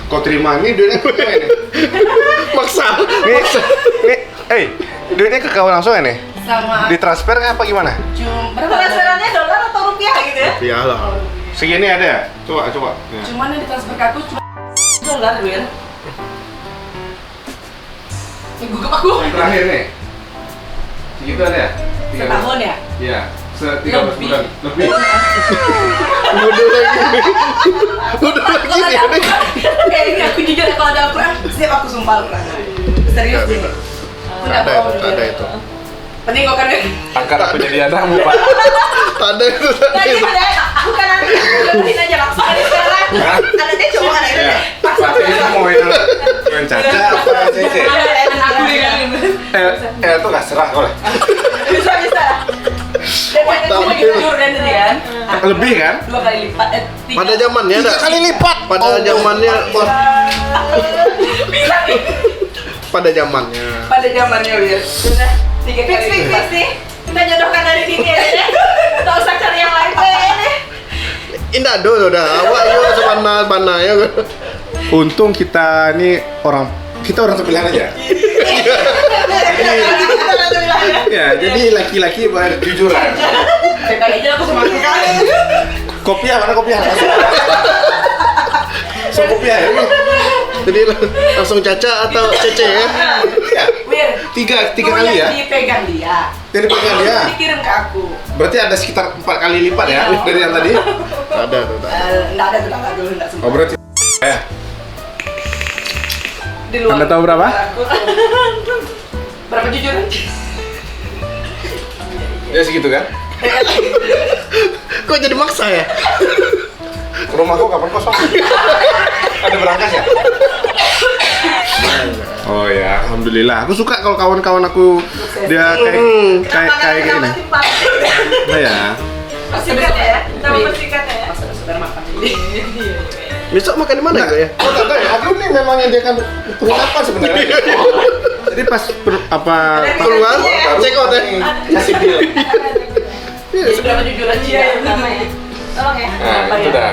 S1: Kau terima ini duitnya ke kau ini?
S2: Maksa.
S1: Nih, duitnya ke kau langsung ya nih?
S5: Sama
S1: Ditransfer kan apa gimana?
S5: berapa?
S4: Transferannya dolar atau rupiah gitu ya?
S2: Ya lah.
S1: Segini ada ya? Coba. Ya.
S5: Cuman yang ditransfer ke aku cuma dolar, Wir. Gugup aku.
S1: Yang terakhir nih. Segitu ada ya?
S4: Setahun ya?
S1: Iya. 13 bulan lebih.
S2: Udah lagi. Udah lagi
S4: Kalau
S2: nih.
S4: ada Al-Quran, ini aku jujur kalau ada Al-Quan, siap aku sumpah Al-Quran. Serius
S2: Iya,
S4: ini.
S2: Ada itu.
S4: Penting kok kan?
S1: Angkat aku jadi anakmu, Pak.
S2: Ada itu.
S4: Nggak gitu deh, bukan anak, jodohin aja langsung aja sekarang. Anaknya cowok, anaknya
S1: Ya.
S4: deh.
S1: Pasti ini mau yang Caca apa yang Cece?
S5: Aku deh.
S1: Tuh nggak serah kau lah.
S4: Bisa. Dan
S2: Tapi-
S4: jujur dan ini kan.
S1: Lebih kan?
S4: 2 kali lipat, 3
S2: Pada zamannya ada.
S1: 3 kali lipat.
S2: Pada zamannya.
S4: Bisa nih.
S2: Pada zamannya.
S4: Pada zamannya Wir. Sudah 3 kali lipat. Fix. Kita jodohkan dari dini ya. Tak usah cari yang lain deh.
S2: Indah dulu dah. Awak yo sebana ya.
S1: Untung kita ini orang terpilihan aja. Ya, jadi laki-laki berjujuran.
S4: Kali aja aku sama aku kali.
S1: Kopiah mana kopiah? So kopiah ya.
S2: Jadi langsung Caca atau Cece ya?
S1: Iya.
S4: Wir.
S1: Tiga
S4: Mau
S1: kali ya.
S4: yang dipegang dia.
S1: Jadi pegang dia.
S4: Dikirim ke aku.
S1: Berarti ada sekitar 4 kali lipat ya dari yang tadi.
S2: Ada tuh.
S4: Enggak ada tetangga dulu, enggak sempat.
S1: Oh berarti ya.
S4: Di luar.
S1: Anda tahu berapa?
S4: Aku tuh. Berapa jujur?
S1: Ya segitu kan?
S2: Kok jadi maksa ya?
S1: Rumahku kapan kosong? Ada berangkas ya? Oh ya, alhamdulillah. Aku suka kalau kawan-kawan aku dia kayak gini. Nah ya.
S4: Persikat ya? Kita mau persikat ya? Saudara makan dulu.
S2: Besok makan di mana gitu ya?
S1: Oh, enggak, aku ini memang menyediakan penginapan sebenarnya. Jadi pas
S2: Keluar, check out ya.
S1: kasih bill.
S4: Jadi berapa jujur aja ya? Pertama ya. Tolong ya.
S1: Nah, itu dah.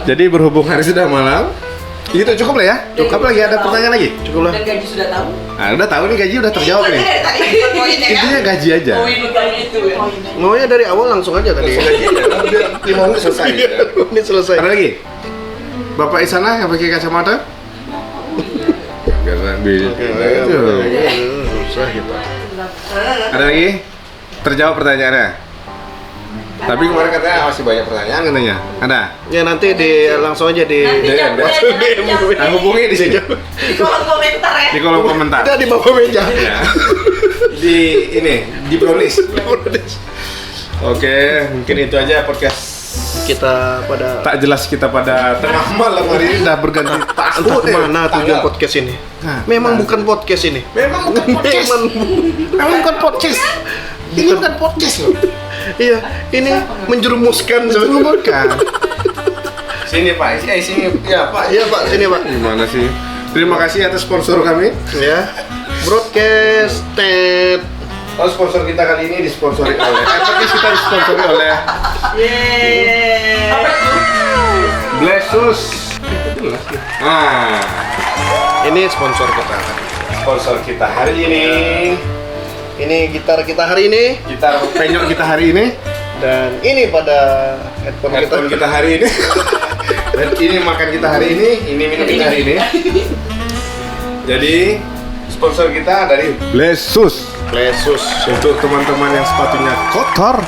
S1: Jadi berhubung hari sudah malam, itu cukup lah ya. Cukup lagi ada pertanyaan lagi.
S2: Cukup lah.
S4: Dan gaji sudah tahu?
S1: Nah, udah tahu nih gaji udah terjawab nih. Intinya gaji aja.
S4: Poin itu ya.
S2: Maunya dari awal langsung aja tadi.
S1: Langsung gaji aja. Nanti biar 5 menit selesai.
S2: Ini selesai.
S1: Ada lagi? Bapak Isana yang pakai kacamata? Biasa itu.
S2: Susah gitu.
S1: Ada lagi? Terjawab pertanyaannya. Tapi kemarin katanya masih banyak pertanyaan katanya. Ada?
S2: Ya nanti langsung aja di
S4: Nanti
S1: DM,
S4: jawab
S1: ya.
S4: DM.
S1: Nah, hubungi di sini.
S4: Di kolom komentar ya.
S1: Di kolom komentar.
S2: Kita di bawah meja.
S1: Ya. Di ini, di brownies. Oke, mungkin itu aja podcast
S2: Kita pada
S1: tak jelas kita pada tengah malam hari ini udah berganti tahun.
S2: entah kemana tujuan
S1: Tanggal.
S2: podcast ini.
S1: Nah,
S2: Memang bukan podcast ini.
S1: Memang bukan podcast. Memang bukan podcast. Ini bukan podcast loh.
S2: Iya, ini menjerumuskan sebenarnya.
S1: Sini Pak, sini ya Pak.
S2: Iya Pak, sini Pak.
S1: Gimana sih? Terima kasih atas sponsor kami.
S2: Ya, broadcast tet.
S1: Oh, sponsor kita kali ini disponsori oleh. Podcast kita disponsori oleh
S4: Yeay. Apa itu?
S1: Blessus. Nah,
S2: Ini sponsor kita.
S1: sponsor kita hari ini.
S2: Ini gitar kita hari ini
S1: Gitar penyok kita hari ini.
S2: dan ini pada headphone
S1: Headphone
S2: kita.
S1: kita hari ini. Dan ini makan kita hari ini. Ini minum kita hari ini. Jadi sponsor kita dari Blessus.
S2: Lesus
S1: Untuk teman-teman yang sepatunya kotor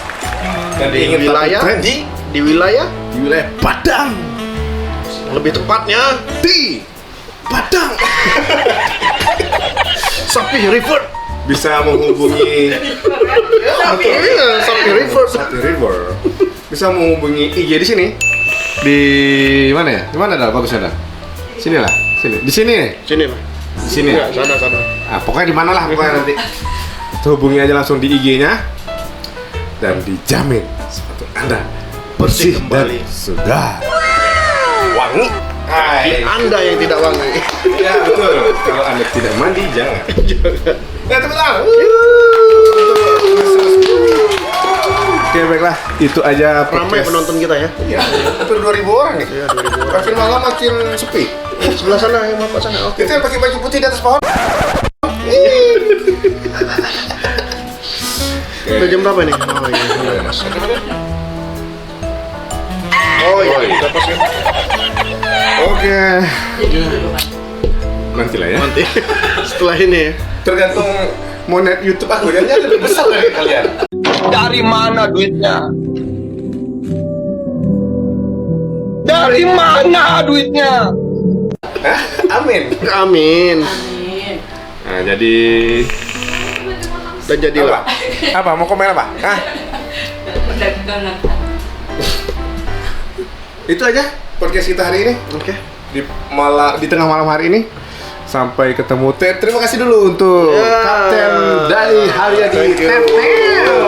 S1: dan
S2: di
S1: ingin
S2: wilayah
S1: tahu trendy
S2: di wilayah
S1: di wilayah Padang,
S2: lebih tepatnya
S1: di Padang
S2: Sapi River.
S1: bisa menghubungi
S2: Iya, Sapi River.
S1: Sapi River. Bisa menghubungi IG di sini. Di mana ya? Di mana dah? Bagusnya dah. Sini lah, sini. Di sini.
S2: Sini Pak.
S1: Di sini.
S2: Ya, sana.
S1: Ah, pokoknya di mana lah pokoknya nanti. Hubungi aja langsung di IG-nya dan dijamin sepatu Anda bersih
S2: kembali.
S1: dan sudah wangi. Hai.
S2: Anda yang tidak wangi.
S1: Ya betul. Kalau Anda tidak mandi jangan. Ya tepuk tangan. Oke baiklah, itu aja
S2: Ramai
S1: podcast.
S2: penonton kita ya.
S1: Ya, hampir 2000 orang nih.
S2: Iya, 2000 orang.
S1: Makin malam makin sepi.
S2: Sebelah sana yang bapak sana. Oke.
S1: Itu yang pakai baju putih di atas pohon.
S2: Udah jam berapa nih? Oh iya. Oh iya, udah pas ya.
S1: Oke. Nanti lah ya.
S2: Nanti setelah ini ya.
S1: Tergantung monet YouTube aku dan lebih besar dari kalian.
S6: Dari mana duitnya? Dari mana duitnya?
S1: Hah? Amin.
S2: Amin.
S1: Nah, jadi
S2: Dan jadilah.
S1: Apa? Mau komen apa? Hah?
S5: Perdagangan.
S1: Itu aja podcast kita hari ini.
S2: Oke.
S1: Di tengah malam hari ini. Sampai ketemu. Terima kasih dulu untuk
S2: Ya.
S1: Kapten Dali Haryadi
S2: Thank you.
S1: Tetel,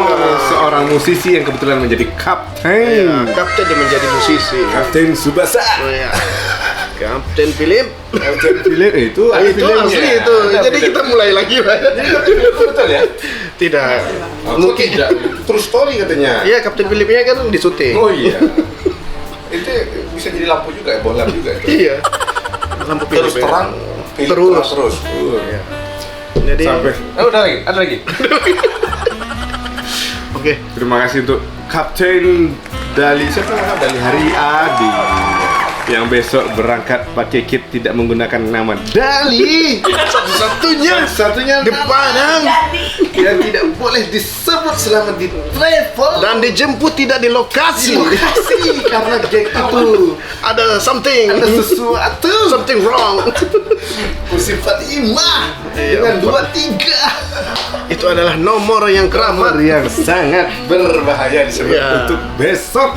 S1: seorang musisi yang kebetulan menjadi kapten.
S2: Ya, Kapten dia menjadi musisi.
S1: Kapten Subasa.
S2: Oh ya. Kapten Philip.
S1: Kapten Philip itu ada
S2: Itu
S1: filmnya.
S2: asli itu.
S1: Ada
S2: Jadi
S1: film.
S2: kita mulai lagi, Pak.
S1: Betul ya?
S2: Tidak.
S1: Mungkin tidak. True story katanya.
S2: Iya, Kapten Philipnya kan di syuting.
S1: Oh iya. Itu bisa jadi lampu juga ya, bola juga itu.
S2: Iya. Lampu
S1: Terus
S2: Philip ya.
S1: terang. Philip
S2: Terus.
S1: terus.
S2: Iya. Jadi
S1: Sampai. Udah lagi, ada lagi.
S2: oke.
S1: Terima kasih untuk Kapten Dali, siapa nama Dali Haryadi yang besok berangkat pakai kit tidak menggunakan nama Dali. Satu-satunya
S2: Di Padang
S1: yang tidak boleh disebut selama di travel
S2: dan dijemput tidak di lokasi.
S1: karena geng itu
S2: Ada something.
S1: ada sesuatu
S2: Something wrong.
S1: bersifat imah dengan 23.
S2: Itu adalah nomor yang
S1: Nomor
S2: keramat.
S1: yang sangat berbahaya disebut
S2: Ya.
S1: untuk besok.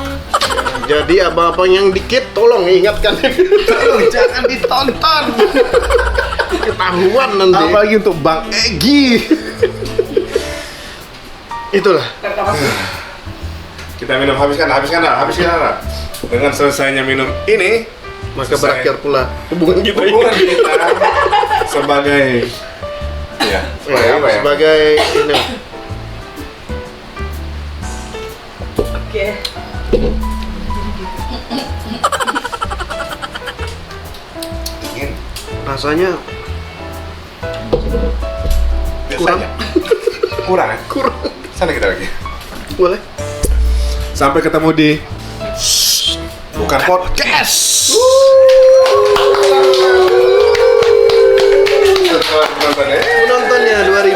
S2: Jadi abang-abang yang dikit tolong ingatkan.
S1: Tolong jangan ditonton.
S2: Ketahuan nanti.
S1: Apalagi untuk Bang Egi.
S2: Itulah.
S1: Kita minum, habiskan lah. Dengan selesainya minum ini,
S2: Maka
S1: selesai
S2: berakhir pula hubungan kita ini.
S1: hubungan kita sebagai ya, sebagai apa ya?
S2: Sebagai ini.
S4: Oke.
S1: Ingin
S2: Rasanya
S1: biasanya. Kurang ya?
S2: kurang.
S1: Sana kita lagi.
S2: Boleh.
S1: Sampai ketemu di bukan podcast.
S2: Penontonnya 2000.